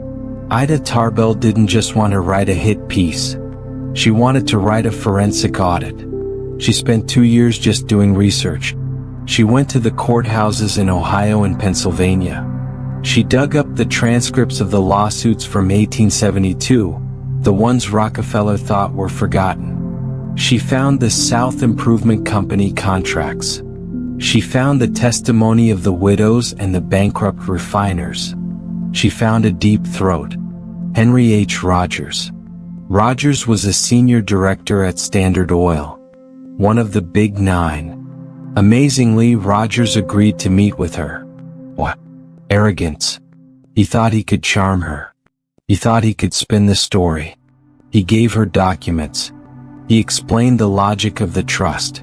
Ida Tarbell didn't just want to write a hit piece. She wanted to write a forensic audit. She spent 2 years just doing research. She went to the courthouses in Ohio and Pennsylvania. She dug up the transcripts of the lawsuits from 1872, the ones Rockefeller thought were forgotten. She found the South Improvement Company contracts. She found the testimony of the widows and the bankrupt refiners. She found a deep throat. Henry H. Rogers. Rogers was a senior director at Standard Oil, one of the Big Nine. Amazingly, Rogers agreed to meet with her. What? Arrogance. He thought he could charm her. He thought he could spin the story. He gave her documents. He explained the logic of the trust.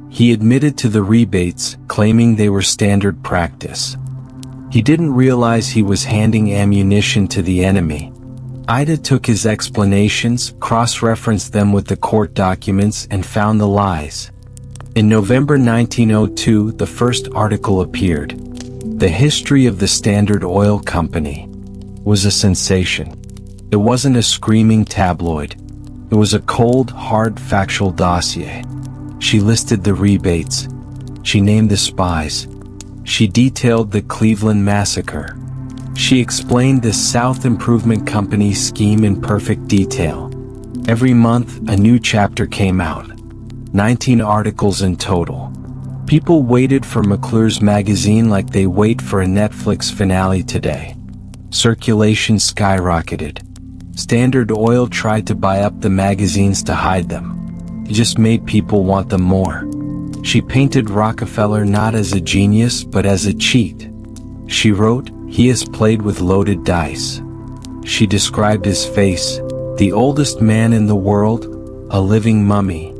He admitted to the rebates, claiming they were standard practice. He didn't realize he was handing ammunition to the enemy. Ida took his explanations, cross-referenced them with the court documents, and found the lies. In November 1902, the first article appeared. The history of the Standard Oil Company was a sensation. It wasn't a screaming tabloid. It was a cold, hard, factual dossier. She listed the rebates. She named the spies. She detailed the Cleveland massacre. She explained the South Improvement Company scheme in perfect detail. Every month, a new chapter came out. 19 articles in total. People waited for McClure's magazine like they wait for a Netflix finale today. Circulation skyrocketed. Standard Oil tried to buy up the magazines to hide them. It just made people want them more. She painted Rockefeller not as a genius but as a cheat. She wrote, "He has played with loaded dice." She described his face, the oldest man in the world, a living mummy.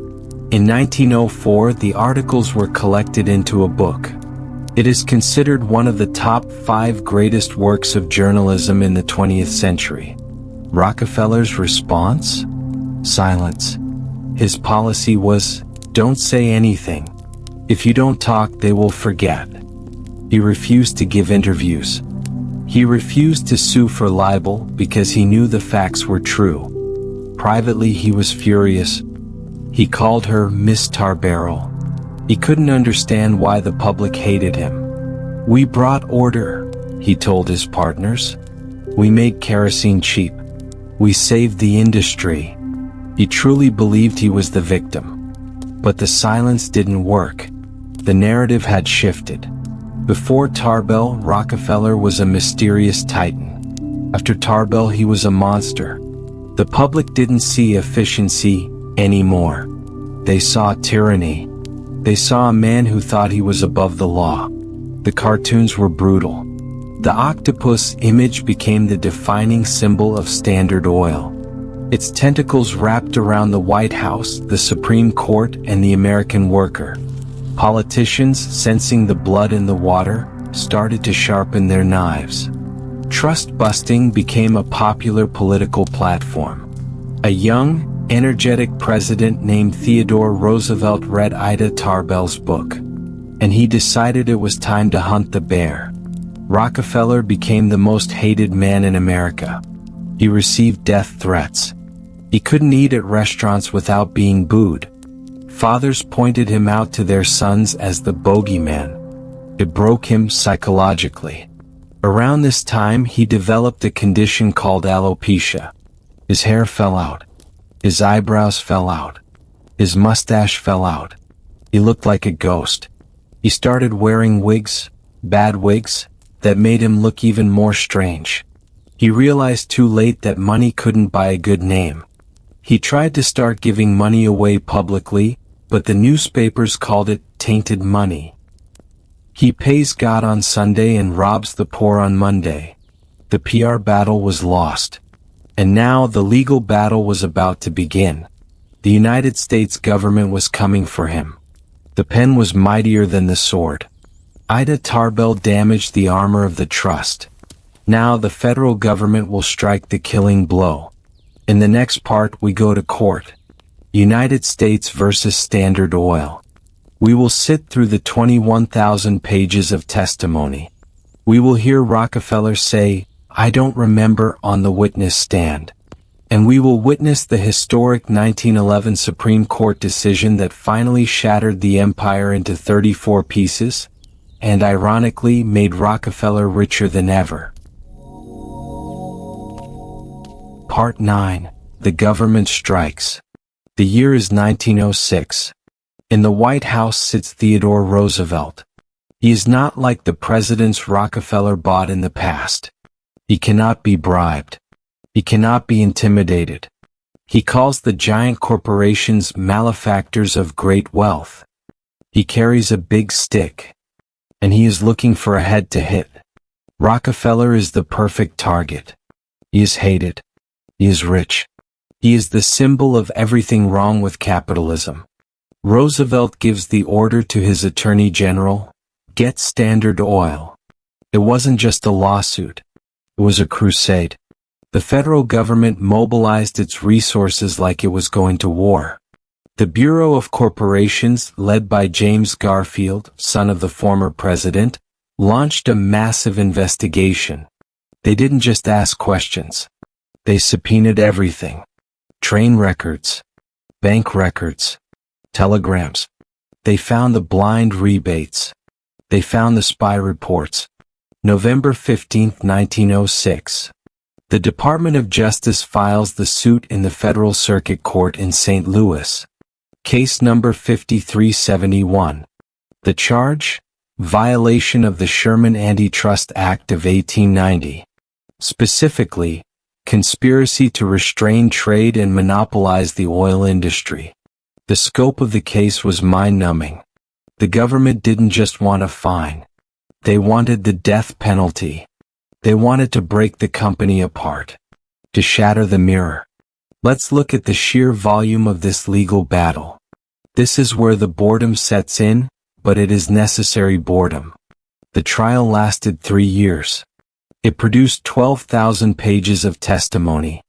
In 1904, the articles were collected into a book. It is considered one of the top 5 greatest works of journalism in the 20th century. Rockefeller's response? Silence. His policy was, don't say anything. If you don't talk, they will forget. He refused to give interviews. He refused to sue for libel because he knew the facts were true. Privately, he was furious. He called her Miss Tarbell. He couldn't understand why the public hated him. "We brought order," he told his partners. "We made kerosene cheap. We saved the industry." He truly believed he was the victim. But the silence didn't work. The narrative had shifted. Before Tarbell, Rockefeller was a mysterious titan. After Tarbell, he was a monster. The public didn't see efficiency anymore. They saw tyranny. They saw a man who thought he was above the law. The cartoons were brutal. The octopus image became the defining symbol of Standard Oil. Its tentacles wrapped around the White House, the Supreme Court, and the American worker. Politicians, sensing the blood in the water, started to sharpen their knives. Trust busting became a popular political platform. A young, energetic president named Theodore Roosevelt read Ida Tarbell's book, and he decided it was time to hunt the bear. Rockefeller became the most hated man in America. He received death threats. He couldn't eat at restaurants without being booed. Fathers pointed him out to their sons as the bogeyman. It broke him psychologically. Around this time, he developed a condition called alopecia. His hair fell out. His eyebrows fell out. His mustache fell out. He looked like a ghost. He started wearing wigs, bad wigs, that made him look even more strange. He realized too late that money couldn't buy a good name. He tried to start giving money away publicly, but the newspapers called it tainted money. He pays God on Sunday and robs the poor on Monday. The PR battle was lost. And now the legal battle was about to begin. The United States government was coming for him. The pen was mightier than the sword. Ida Tarbell damaged the armor of the trust. Now the federal government will strike the killing blow. In the next part we go to court. United States versus Standard Oil. We will sit through the 21,000 pages of testimony. We will hear Rockefeller say, "I don't remember," on the witness stand. And we will witness the historic 1911 Supreme Court decision that finally shattered the empire into 34 pieces, and ironically made Rockefeller richer than ever. Part 9. The Government Strikes. The year is 1906. In the White House sits Theodore Roosevelt. He is not like the presidents Rockefeller bought in the past. He cannot be bribed. He cannot be intimidated. He calls the giant corporations malefactors of great wealth. He carries a big stick. And he is looking for a head to hit. Rockefeller is the perfect target. He is hated. He is rich. He is the symbol of everything wrong with capitalism. Roosevelt gives the order to his attorney general, "Get Standard Oil." It wasn't just a lawsuit. It was a crusade. The federal government mobilized its resources like it was going to war. The Bureau of Corporations, led by James Garfield, son of the former president, launched a massive investigation. They didn't just ask questions. They subpoenaed everything. Train records, bank records, telegrams. They found the blind rebates. They found the spy reports. November 15, 1906. The Department of Justice files the suit in the Federal Circuit Court in St. Louis. Case number 5371. The charge? Violation of the Sherman Antitrust Act of 1890. Specifically, conspiracy to restrain trade and monopolize the oil industry. The scope of the case was mind-numbing. The government didn't just want a fine. They wanted the death penalty. They wanted to break the company apart. To shatter the mirror. Let's look at the sheer volume of this legal battle. This is where the boredom sets in, but it is necessary boredom. The trial lasted 3 years. It produced 12,000 pages of testimony.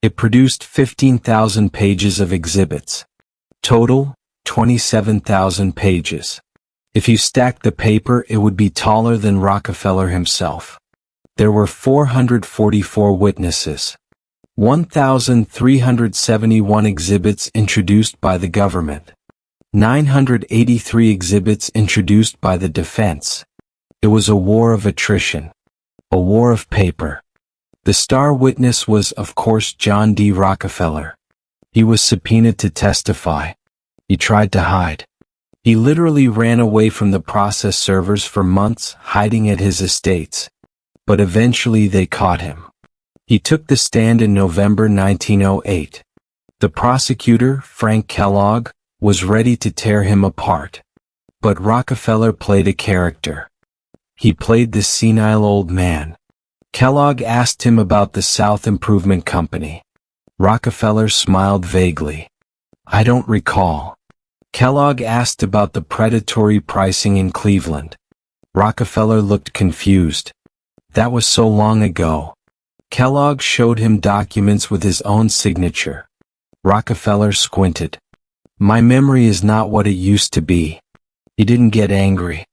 It produced 15,000 pages of exhibits. Total, 27,000 pages. If you stacked the paper, it would be taller than Rockefeller himself. There were 444 witnesses. 1,371 exhibits introduced by the government. 983 exhibits introduced by the defense. It was a war of attrition. A war of paper. The star witness was, of course, John D. Rockefeller. He was subpoenaed to testify. He tried to hide. He literally ran away from the process servers for months, hiding at his estates. But eventually they caught him. He took the stand in November 1908. The prosecutor, Frank Kellogg, was ready to tear him apart. But Rockefeller played a character. He played the senile old man. Kellogg asked him about the South Improvement Company. Rockefeller smiled vaguely. "I don't recall." Kellogg asked about the predatory pricing in Cleveland. Rockefeller looked confused. That was so long ago. Kellogg showed him documents with his own signature. Rockefeller squinted. "My memory is not what it used to be." He didn't get angry.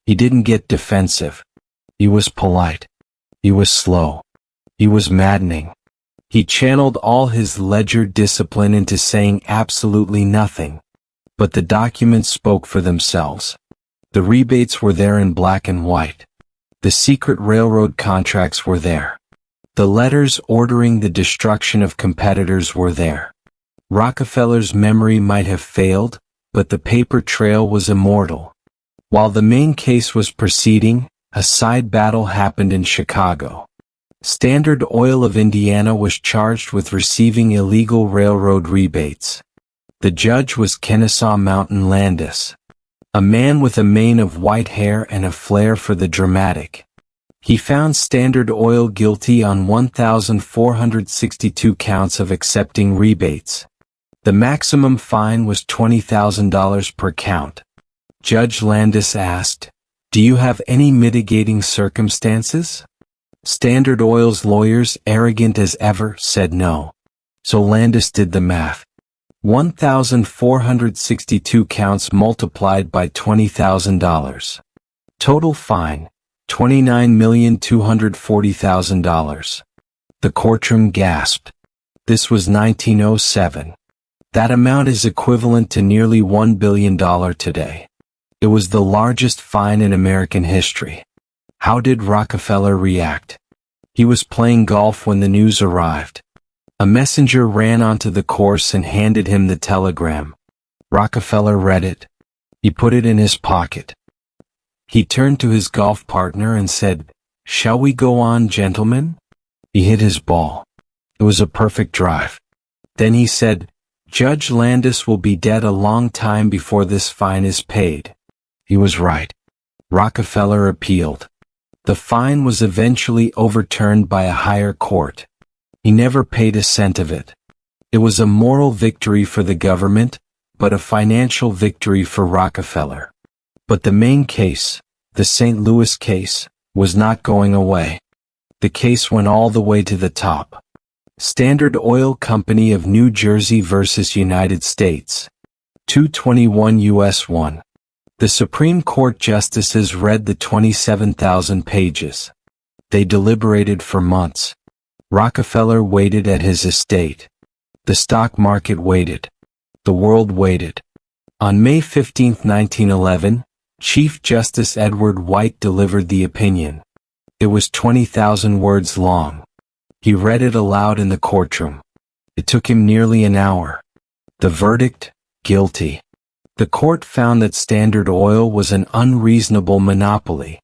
He didn't get defensive. He was polite. He was slow. He was maddening. He channeled all his ledger discipline into saying absolutely nothing. But the documents spoke for themselves. The rebates were there in black and white. The secret railroad contracts were there. The letters ordering the destruction of competitors were there. Rockefeller's memory might have failed, but the paper trail was immortal. While the main case was proceeding, a side battle happened in Chicago. Standard Oil of Indiana was charged with receiving illegal railroad rebates. The judge was Kennesaw Mountain Landis. A man with a mane of white hair and a flair for the dramatic. He found Standard Oil guilty on 1,462 counts of accepting rebates. The maximum fine was $20,000 per count. Judge Landis asked, "Do you have any mitigating circumstances?" Standard Oil's lawyers, arrogant as ever, said no. So Landis did the math. 1,462 counts multiplied by $20,000. Total fine, $29,240,000. The courtroom gasped. This was 1907. That amount is equivalent to nearly $1 billion today. It was the largest fine in American history. How did Rockefeller react? He was playing golf when the news arrived. A messenger ran onto the course and handed him the telegram. Rockefeller read it. He put it in his pocket. He turned to his golf partner and said, "Shall we go on, gentlemen?" He hit his ball. It was a perfect drive. Then he said, "Judge Landis will be dead a long time before this fine is paid." He was right. Rockefeller appealed. The fine was eventually overturned by a higher court. He never paid a cent of it. It was a moral victory for the government, but a financial victory for Rockefeller. But the main case, the St. Louis case, was not going away. The case went all the way to the top. Standard Oil Company of New Jersey versus United States. 221 U.S. 1. The Supreme Court justices read the 27,000 pages. They deliberated for months. Rockefeller waited at his estate. The stock market waited. The world waited. On May 15, 1911, Chief Justice Edward White delivered the opinion. It was 20,000 words long. He read it aloud in the courtroom. It took him nearly an hour. The verdict, guilty. The court found that Standard Oil was an unreasonable monopoly.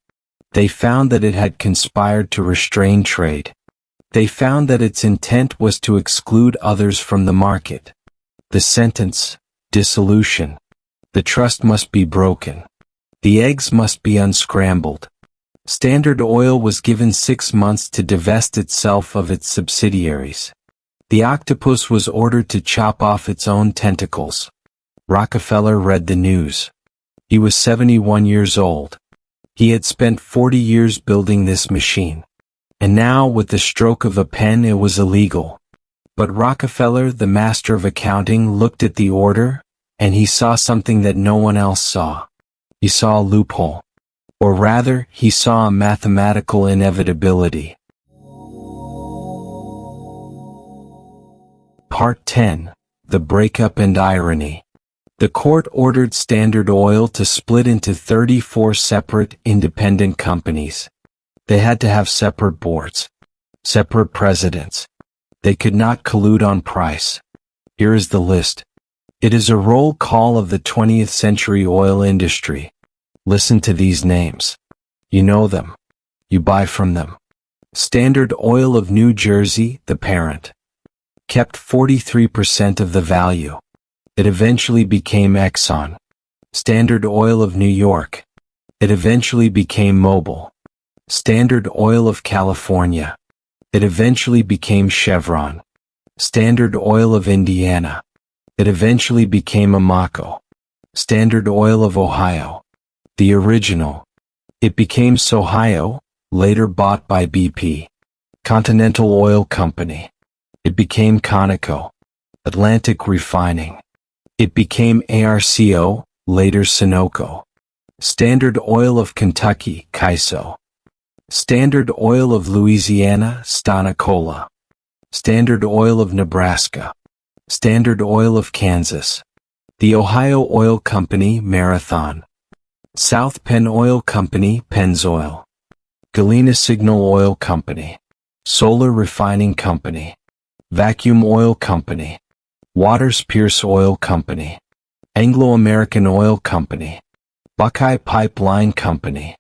They found that it had conspired to restrain trade. They found that its intent was to exclude others from the market. The sentence, dissolution. The trust must be broken. The eggs must be unscrambled. Standard Oil was given 6 months to divest itself of its subsidiaries. The octopus was ordered to chop off its own tentacles. Rockefeller read the news. He was 71 years old. He had spent 40 years building this machine. And now, with the stroke of a pen, it was illegal. But Rockefeller, the master of accounting, looked at the order, and he saw something that no one else saw. He saw a loophole. Or rather, he saw a mathematical inevitability. Part 10. The Breakup and Irony. The court ordered Standard Oil to split into 34 separate, independent companies. They had to have separate boards, separate presidents. They could not collude on price. Here is the list. It is a roll call of the 20th century oil industry. Listen to these names. You know them. You buy from them. Standard Oil of New Jersey, the parent, kept 43% of the value. It eventually became Exxon. Standard Oil of New York. It eventually became Mobil. Standard Oil of California. It eventually became Chevron. Standard Oil of Indiana. It eventually became Amoco. Standard Oil of Ohio. The original. It became Sohio, later bought by BP. Continental Oil Company. It became Conoco. Atlantic Refining. It became ARCO, later Sunoco. Standard Oil of Kentucky, CAISO. Standard Oil of Louisiana, Stanacola. Standard Oil of Nebraska. Standard Oil of Kansas. The Ohio Oil Company, Marathon. South Penn Oil Company, Pennzoil. Galena Signal Oil Company. Solar Refining Company. Vacuum Oil Company. Waters Pierce Oil Company. Anglo-American Oil Company. Buckeye Pipeline Company.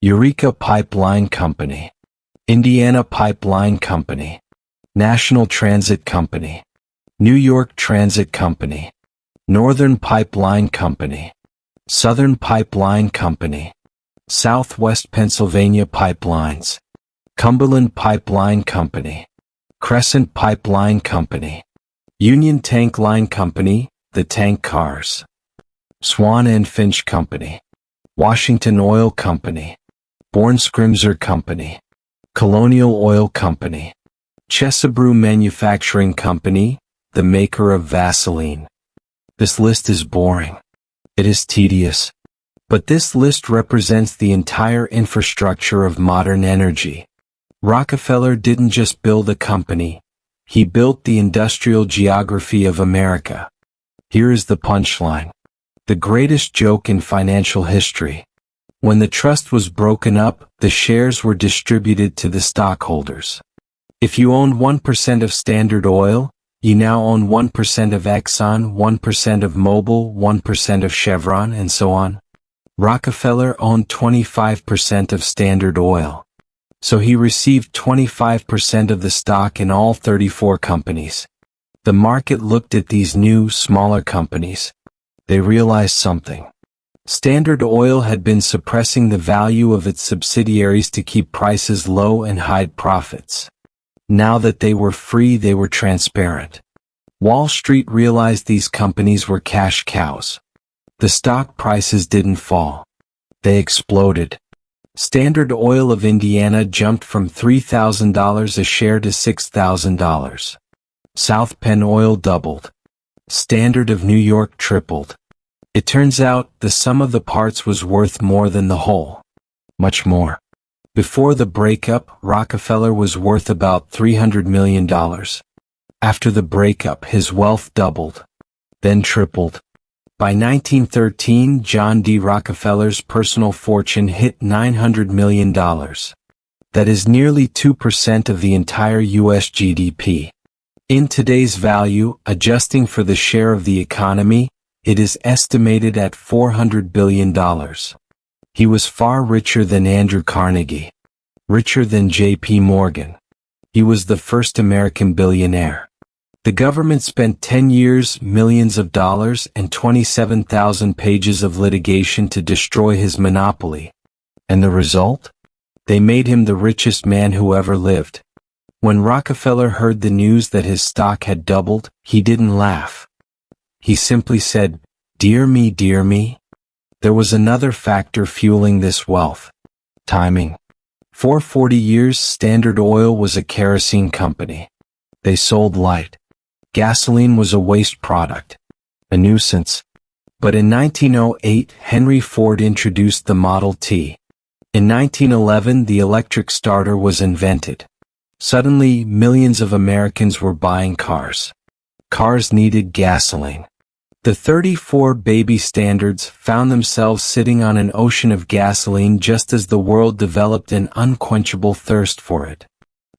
Eureka Pipeline Company. Indiana Pipeline Company. National Transit Company. New York Transit Company. Northern Pipeline Company. Southern Pipeline Company, Southwest Pennsylvania Pipelines, Cumberland Pipeline Company, Crescent Pipeline Company, Union Tank Line Company, the tank cars, Swan and Finch Company, Washington Oil Company, Bourne Scrimzer Company, Colonial Oil Company, Chesebrew Manufacturing Company, the maker of Vaseline. This list is boring. It is tedious. But this list represents the entire infrastructure of modern energy. Rockefeller didn't just build a company. He built the industrial geography of America. Here is the punchline. The greatest joke in financial history. When the trust was broken up, the shares were distributed to the stockholders. If you owned 1% of Standard Oil, you now own 1% of Exxon, 1% of Mobil, 1% of Chevron, and so on. Rockefeller owned 25% of Standard Oil. So he received 25% of the stock in all 34 companies. The market looked at these new, smaller companies. They realized something. Standard Oil had been suppressing the value of its subsidiaries to keep prices low and hide profits. Now that they were free, they were transparent. Wall Street realized these companies were cash cows. The stock prices didn't fall. They exploded. Standard Oil of Indiana jumped from $3,000 a share to $6,000. South Penn Oil doubled. Standard of New York tripled. It turns out the sum of the parts was worth more than the whole. Much more. Before the breakup, Rockefeller was worth about $300 million. After the breakup, his wealth doubled, then tripled. By 1913, John D. Rockefeller's personal fortune hit $900 million. That is nearly 2% of the entire U.S. GDP. In today's value, adjusting for the share of the economy, it is estimated at $400 billion. He was far richer than Andrew Carnegie, richer than J.P. Morgan. He was the first American billionaire. The government spent 10 years, millions of dollars, and 27,000 pages of litigation to destroy his monopoly. And the result? They made him the richest man who ever lived. When Rockefeller heard the news that his stock had doubled, he didn't laugh. He simply said, "Dear me, dear me." There was another factor fueling this wealth. Timing. For 40 years, Standard Oil was a kerosene company. They sold light. Gasoline was a waste product. A nuisance. But in 1908, Henry Ford introduced the Model T. In 1911, the electric starter was invented. Suddenly, millions of Americans were buying cars. Cars needed gasoline. The 34 baby standards found themselves sitting on an ocean of gasoline just as the world developed an unquenchable thirst for it.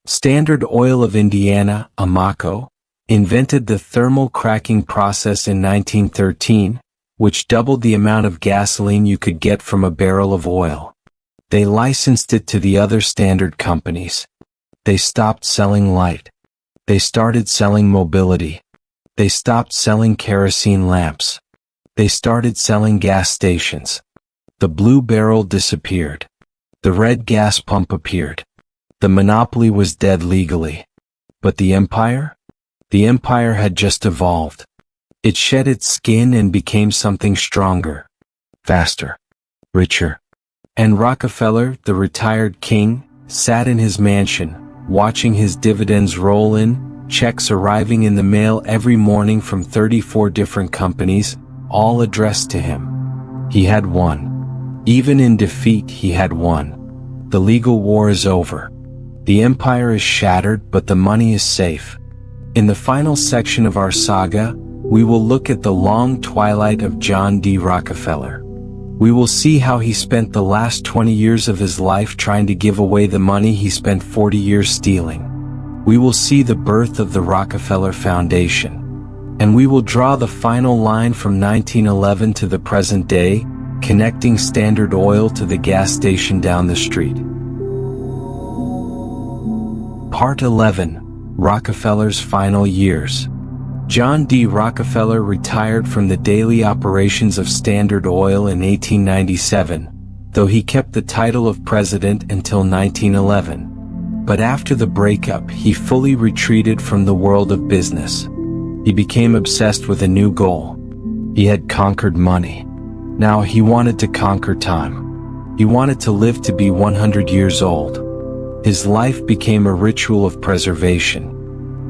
Standard Oil of Indiana, AMACO, invented the thermal cracking process in 1913, which doubled the amount of gasoline you could get from a barrel of oil. They licensed it to the other standard companies. They stopped selling light. They started selling mobility. They stopped selling kerosene lamps. They started selling gas stations. The blue barrel disappeared. The red gas pump appeared. The monopoly was dead legally. But the empire? The empire had just evolved. It shed its skin and became something stronger, faster, richer. And Rockefeller, the retired king, sat in his mansion, watching his dividends roll in, checks arriving in the mail every morning from 34 different companies, all addressed to him. He had won. Even in defeat, he had won. The legal war is over. The empire is shattered, but the money is safe. In the final section of our saga, we will look at the long twilight of John D. Rockefeller. We will see how he spent the last 20 years of his life trying to give away the money he spent 40 years stealing. We will see the birth of the Rockefeller Foundation. And we will draw the final line from 1911 to the present day, connecting Standard Oil to the gas station down the street. Part 11. Rockefeller's Final Years. John D. Rockefeller retired from the daily operations of Standard Oil in 1897, though he kept the title of president until 1911. But after the breakup, he fully retreated from the world of business. He became obsessed with a new goal. He had conquered money. Now he wanted to conquer time. He wanted to live to be 100 years old. His life became a ritual of preservation.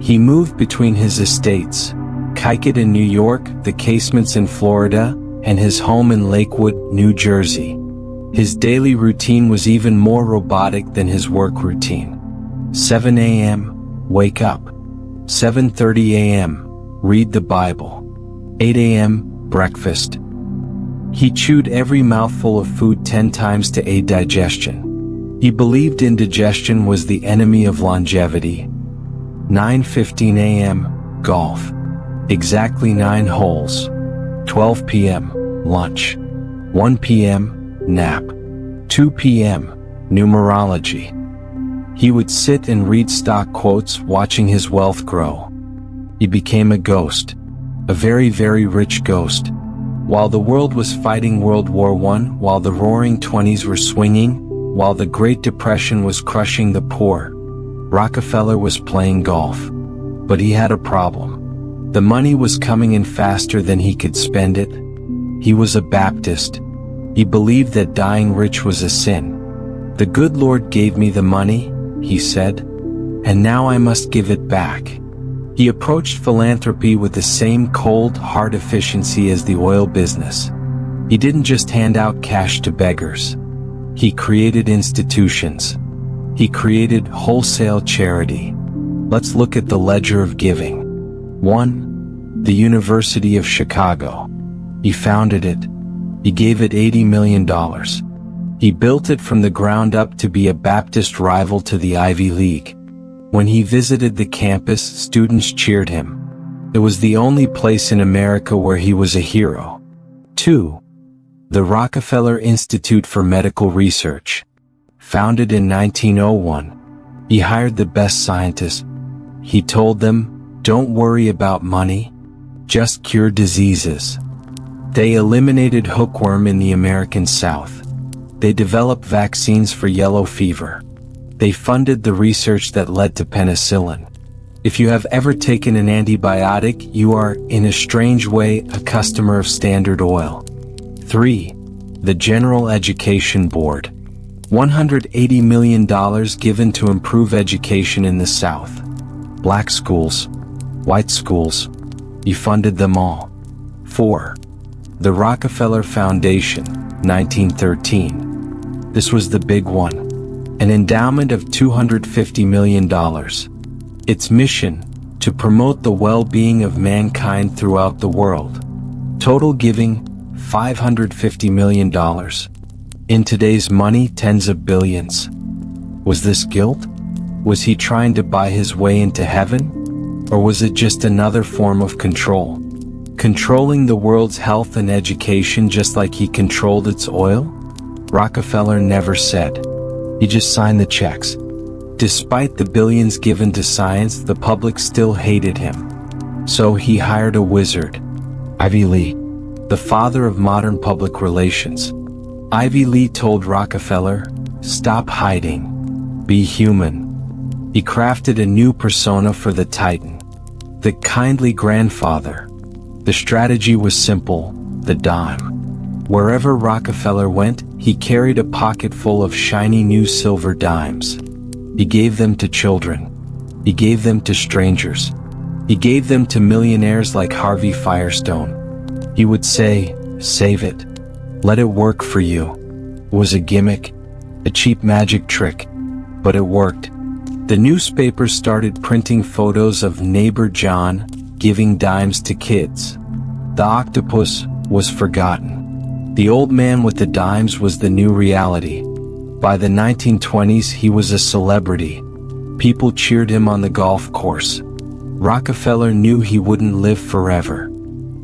He moved between his estates, Kykuit in New York, the Casements in Florida, and his home in Lakewood, New Jersey. His daily routine was even more robotic than his work routine. 7 a.m., wake up. 7:30 a.m., read the Bible. 8 a.m., breakfast. He chewed every mouthful of food 10 times to aid digestion. He believed indigestion was the enemy of longevity. 9:15 a.m., golf. Exactly 9 holes. 12 p.m., lunch. 1 p.m., nap. 2 p.m., numerology. He would sit and read stock quotes, watching his wealth grow. He became a ghost. A very, very rich ghost. While the world was fighting World War I, while the roaring 20s were swinging, while the Great Depression was crushing the poor, Rockefeller was playing golf. But he had a problem. The money was coming in faster than he could spend it. He was a Baptist. He believed that dying rich was a sin. The good Lord gave me the money, he said, and now I must give it back. He approached philanthropy with the same cold, hard efficiency as the oil business. He didn't just hand out cash to beggars. He created institutions. He created wholesale charity. Let's look at the ledger of giving. 1. The University of Chicago. He founded it. He gave it $80 million. He built it from the ground up to be a Baptist rival to the Ivy League. When he visited the campus, students cheered him. It was the only place in America where he was a hero. 2. The Rockefeller Institute for Medical Research. Founded in 1901, he hired the best scientists. He told them, don't worry about money, just cure diseases. They eliminated hookworm in the American South. They developed vaccines for yellow fever. They funded the research that led to penicillin. If you have ever taken an antibiotic, you are, in a strange way, a customer of Standard Oil. 3. The General Education Board. $180 million given to improve education in the South. Black schools, white schools. He funded them all. 4. The Rockefeller Foundation, 1913. This was the big one. An endowment of $250 million. Its mission, to promote the well-being of mankind throughout the world. Total giving, $550 million. In today's money, tens of billions. Was this guilt? Was he trying to buy his way into heaven? Or was it just another form of control? Controlling the world's health and education just like he controlled its oil? Rockefeller never said. He just signed the checks. Despite the billions given to science, the public still hated him. So he hired a wizard. Ivy Lee, the father of modern public relations. Ivy Lee told Rockefeller, stop hiding. Be human. He crafted a new persona for the Titan. The kindly grandfather. The strategy was simple, the dime. Wherever Rockefeller went, he carried a pocket full of shiny new silver dimes. He gave them to children. He gave them to strangers. He gave them to millionaires like Harvey Firestone. He would say, save it. Let it work for you. It was a gimmick, a cheap magic trick, but it worked. The newspapers started printing photos of neighbor John giving dimes to kids. The octopus was forgotten. The old man with the dimes was the new reality. By the 1920s, he was a celebrity. People cheered him on the golf course. Rockefeller knew he wouldn't live forever.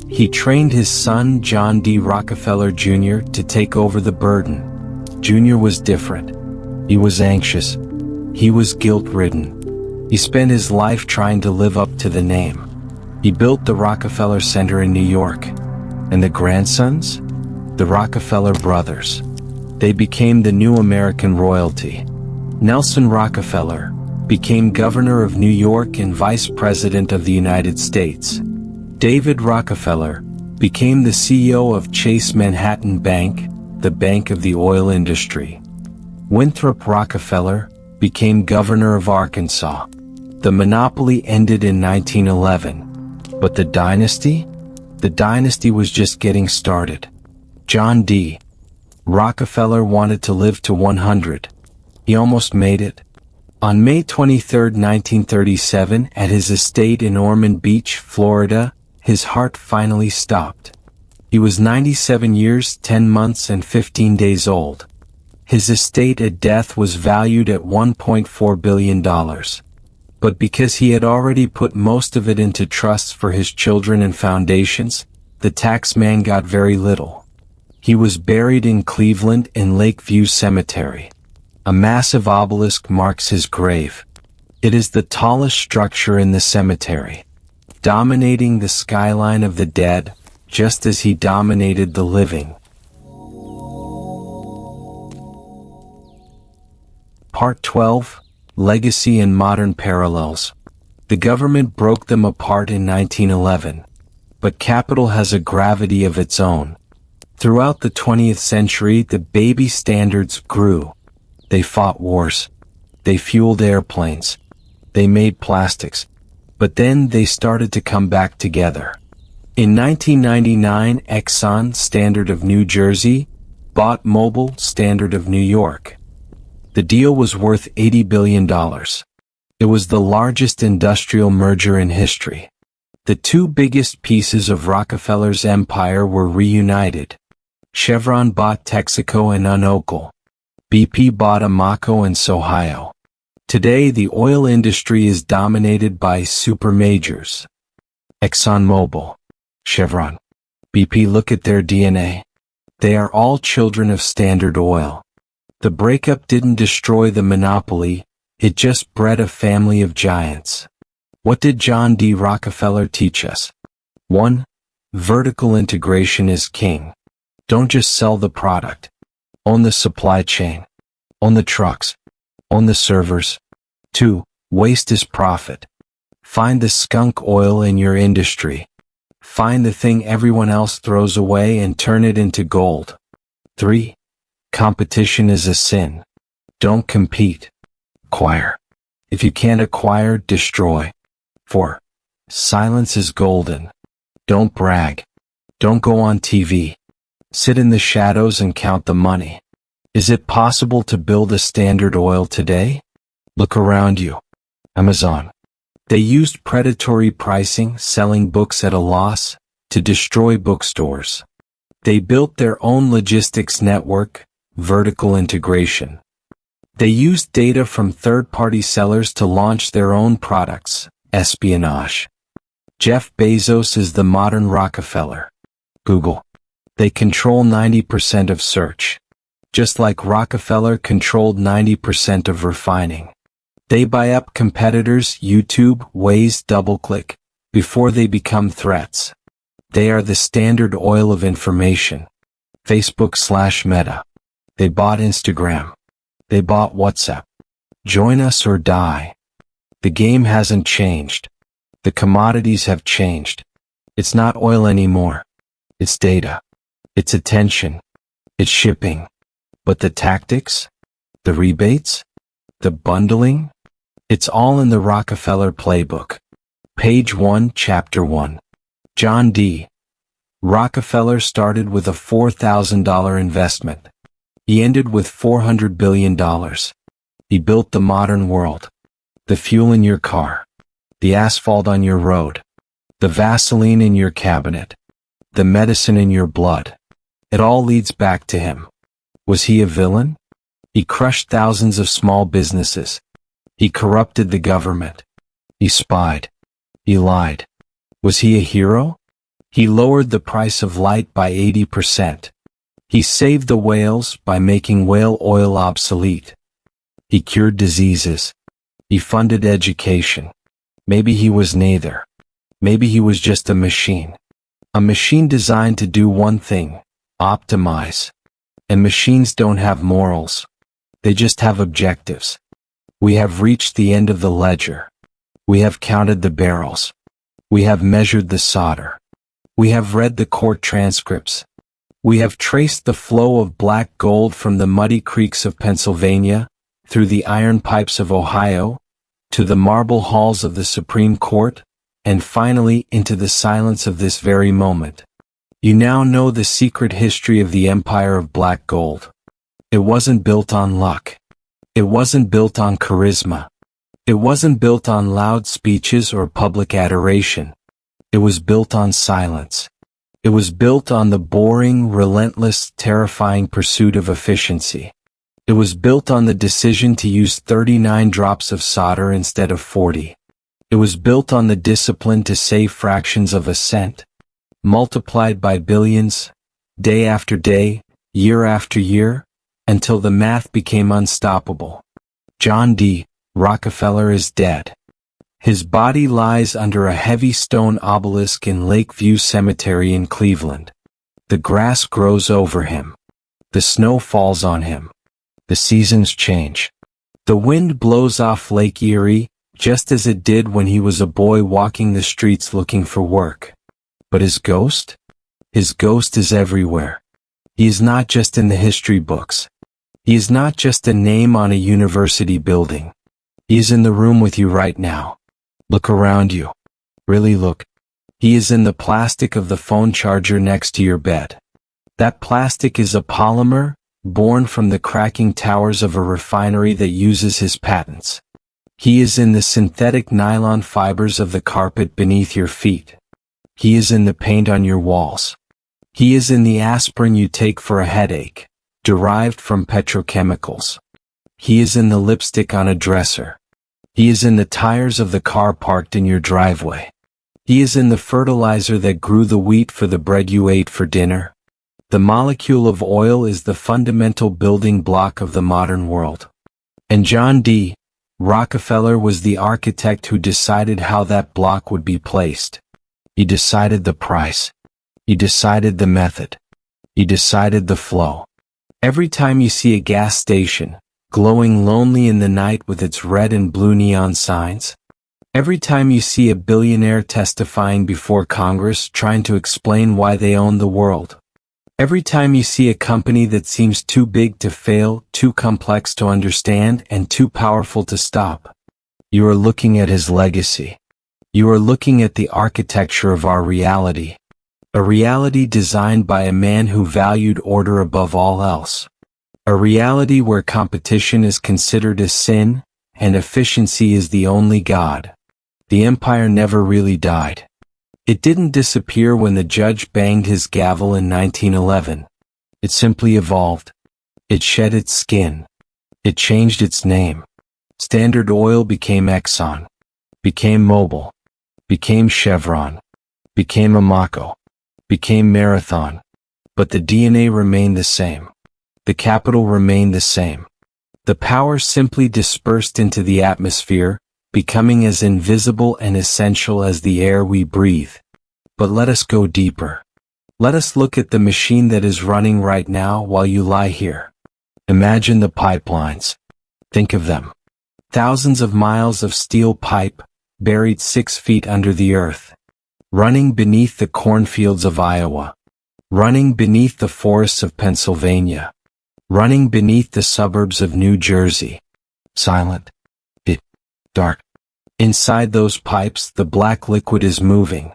He trained his son, John D. Rockefeller Jr., to take over the burden. Jr. was different. He was anxious. He was guilt-ridden. He spent his life trying to live up to the name. He built the Rockefeller Center in New York. And the grandsons? The Rockefeller brothers. They became the new American royalty. Nelson Rockefeller became governor of New York and vice president of the United States. David Rockefeller became the CEO of Chase Manhattan Bank, the bank of the oil industry. Winthrop Rockefeller became governor of Arkansas. The monopoly ended in 1911. But the dynasty? The dynasty was just getting started. John D. Rockefeller wanted to live to 100. He almost made it. On May 23, 1937, at his estate in Ormond Beach, Florida, his heart finally stopped. He was 97 years, 10 months, and 15 days old. His estate at death was valued at $1.4 billion. But because he had already put most of it into trusts for his children and foundations, the tax man got very little. He was buried in Cleveland in Lakeview Cemetery. A massive obelisk marks his grave. It is the tallest structure in the cemetery, dominating the skyline of the dead, just as he dominated the living. Part 12. Legacy and Modern Parallels. The government broke them apart in 1911. But capital has a gravity of its own. Throughout the 20th century, the baby standards grew. They fought wars. They fueled airplanes. They made plastics. But then they started to come back together. In 1999, Exxon, Standard of New Jersey, bought Mobil, Standard of New York. The deal was worth $80 billion. It was the largest industrial merger in history. The two biggest pieces of Rockefeller's empire were reunited. Chevron bought Texaco and Unocal. BP bought Amoco and Sohio. Today, the oil industry is dominated by supermajors. ExxonMobil, Chevron, BP. Look at their DNA. They are all children of Standard Oil. The breakup didn't destroy the monopoly, it just bred a family of giants. What did John D. Rockefeller teach us? 1. Vertical integration is king. Don't just sell the product. Own the supply chain. Own the trucks. Own the servers. 2. Waste is profit. Find the skunk oil in your industry. Find the thing everyone else throws away and turn it into gold. 3. Competition is a sin. Don't compete. Acquire. If you can't acquire, destroy. 4. Silence is golden. Don't brag. Don't go on TV. Sit in the shadows and count the money. Is it possible to build a Standard Oil today? Look around you. Amazon. They used predatory pricing, selling books at a loss, to destroy bookstores. They built their own logistics network, vertical integration. They used data from third-party sellers to launch their own products, espionage. Jeff Bezos is the modern Rockefeller. Google. They control 90% of search. Just like Rockefeller controlled 90% of refining. They buy up competitors, YouTube, Waze, DoubleClick, before they become threats. They are the Standard Oil of information. Facebook/Meta. They bought Instagram. They bought WhatsApp. Join us or die. The game hasn't changed. The commodities have changed. It's not oil anymore. It's data. It's attention. It's shipping. But the tactics? The rebates? The bundling? It's all in the Rockefeller playbook. Page 1, Chapter 1. John D. Rockefeller started with a $4,000 investment. He ended with $400 billion. He built the modern world. The fuel in your car. The asphalt on your road. The Vaseline in your cabinet. The medicine in your blood. It all leads back to him. Was he a villain? He crushed thousands of small businesses. He corrupted the government. He spied. He lied. Was he a hero? He lowered the price of light by 80%. He saved the whales by making whale oil obsolete. He cured diseases. He funded education. Maybe he was neither. Maybe he was just a machine. A machine designed to do one thing: optimize. And machines don't have morals. They just have objectives. We have reached the end of the ledger. We have counted the barrels. We have measured the solder. We have read the court transcripts. We have traced the flow of black gold from the muddy creeks of Pennsylvania, through the iron pipes of Ohio, to the marble halls of the Supreme Court, and finally into the silence of this very moment. You now know the secret history of the empire of black gold. It wasn't built on luck. It wasn't built on charisma. It wasn't built on loud speeches or public adoration. It was built on silence. It was built on the boring, relentless, terrifying pursuit of efficiency. It was built on the decision to use 39 drops of solder instead of 40. It was built on the discipline to save fractions of a cent, multiplied by billions, day after day, year after year, until the math became unstoppable. John D. Rockefeller is dead. His body lies under a heavy stone obelisk in Lakeview Cemetery in Cleveland. The grass grows over him. The snow falls on him. The seasons change. The wind blows off Lake Erie, just as it did when he was a boy walking the streets looking for work. But his ghost? His ghost is everywhere. He is not just in the history books. He is not just a name on a university building. He is in the room with you right now. Look around you. Really look. He is in the plastic of the phone charger next to your bed. That plastic is a polymer, born from the cracking towers of a refinery that uses his patents. He is in the synthetic nylon fibers of the carpet beneath your feet. He is in the paint on your walls. He is in the aspirin you take for a headache, derived from petrochemicals. He is in the lipstick on a dresser. He is in the tires of the car parked in your driveway. He is in the fertilizer that grew the wheat for the bread you ate for dinner. The molecule of oil is the fundamental building block of the modern world. And John D. Rockefeller was the architect who decided how that block would be placed. He decided the price. He decided the method. He decided the flow. Every time you see a gas station, glowing lonely in the night with its red and blue neon signs, every time you see a billionaire testifying before Congress trying to explain why they own the world, every time you see a company that seems too big to fail, too complex to understand, and too powerful to stop, you are looking at his legacy. You are looking at the architecture of our reality, a reality designed by a man who valued order above all else. A reality where competition is considered a sin, and efficiency is the only god. The empire never really died. It didn't disappear when the judge banged his gavel in 1911. It simply evolved. It shed its skin. It changed its name. Standard Oil became Exxon, became Mobil, became Chevron, became Amoco, became Marathon. But the DNA remained the same. The capital remained the same. The power simply dispersed into the atmosphere, becoming as invisible and essential as the air we breathe. But let us go deeper. Let us look at the machine that is running right now while you lie here. Imagine the pipelines. Think of them. Thousands of miles of steel pipe, buried 6 feet under the earth. Running beneath the cornfields of Iowa. Running beneath the forests of Pennsylvania. Running beneath the suburbs of New Jersey. Silent. Dark. Inside those pipes, the black liquid is moving.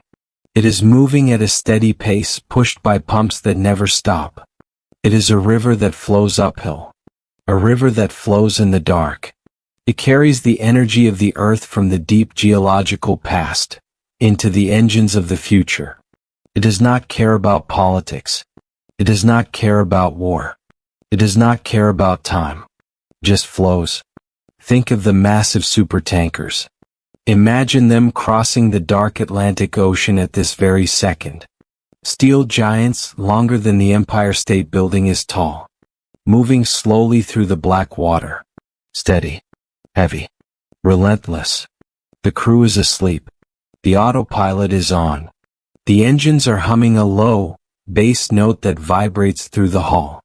It is moving at a steady pace, pushed by pumps that never stop. It is a river that flows uphill. A river that flows in the dark. It carries the energy of the earth from the deep geological past into the engines of the future. It does not care about politics. It does not care about war. It does not care about time. Just flows. Think of the massive supertankers. Imagine them crossing the dark Atlantic Ocean at this very second. Steel giants longer than the Empire State Building is tall. Moving slowly through the black water. Steady. Heavy. Relentless. The crew is asleep. The autopilot is on. The engines are humming a low, bass note that vibrates through the hall.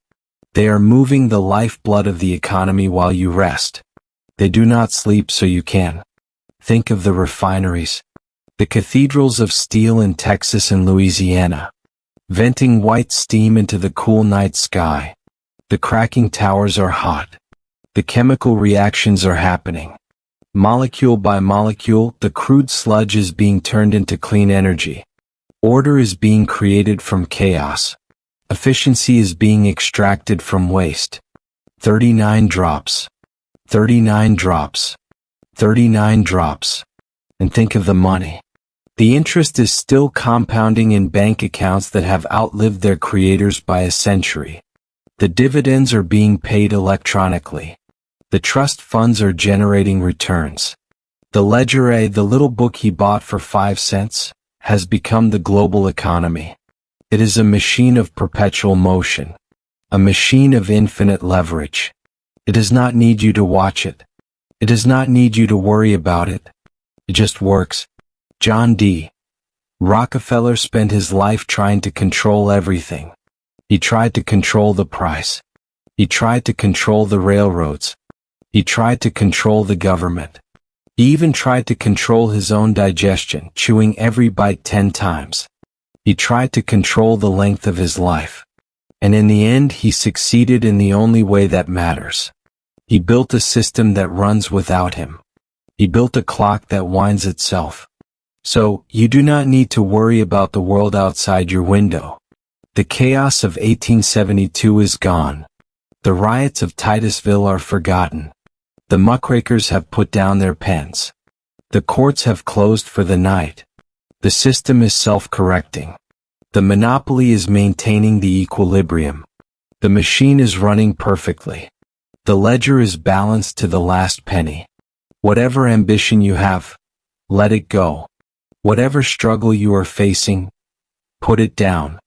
They are moving the lifeblood of the economy while you rest. They do not sleep so you can. Think of the refineries. The cathedrals of steel in Texas and Louisiana, venting white steam into the cool night sky. The cracking towers are hot. The chemical reactions are happening. Molecule by molecule, the crude sludge is being turned into clean energy. Order is being created from chaos. Efficiency is being extracted from waste. 39 drops. 39 drops. 39 drops. And think of the money. The interest is still compounding in bank accounts that have outlived their creators by a century. The dividends are being paid electronically. The trust funds are generating returns. The ledger, the little book he bought for 5 cents, has become the global economy. It is a machine of perpetual motion. A machine of infinite leverage. It does not need you to watch it. It does not need you to worry about it. It just works. John D. Rockefeller spent his life trying to control everything. He tried to control the price. He tried to control the railroads. He tried to control the government. He even tried to control his own digestion, chewing every bite 10 times. He tried to control the length of his life. And in the end he succeeded in the only way that matters. He built a system that runs without him. He built a clock that winds itself. So, you do not need to worry about the world outside your window. The chaos of 1872 is gone. The riots of Titusville are forgotten. The muckrakers have put down their pens. The courts have closed for the night. The system is self-correcting. The monopoly is maintaining the equilibrium. The machine is running perfectly. The ledger is balanced to the last penny. Whatever ambition you have, let it go. Whatever struggle you are facing, put it down.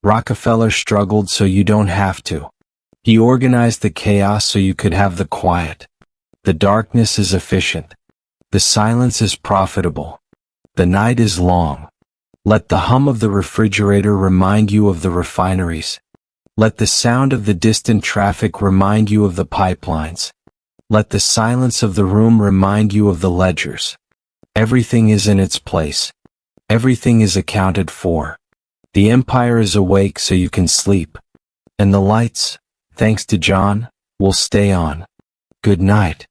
Rockefeller struggled so you don't have to. He organized the chaos so you could have the quiet. The darkness is efficient. The silence is profitable. The night is long. Let the hum of the refrigerator remind you of the refineries. Let the sound of the distant traffic remind you of the pipelines. Let the silence of the room remind you of the ledgers. Everything is in its place. Everything is accounted for. The empire is awake so you can sleep. And the lights, thanks to John, will stay on. Good night.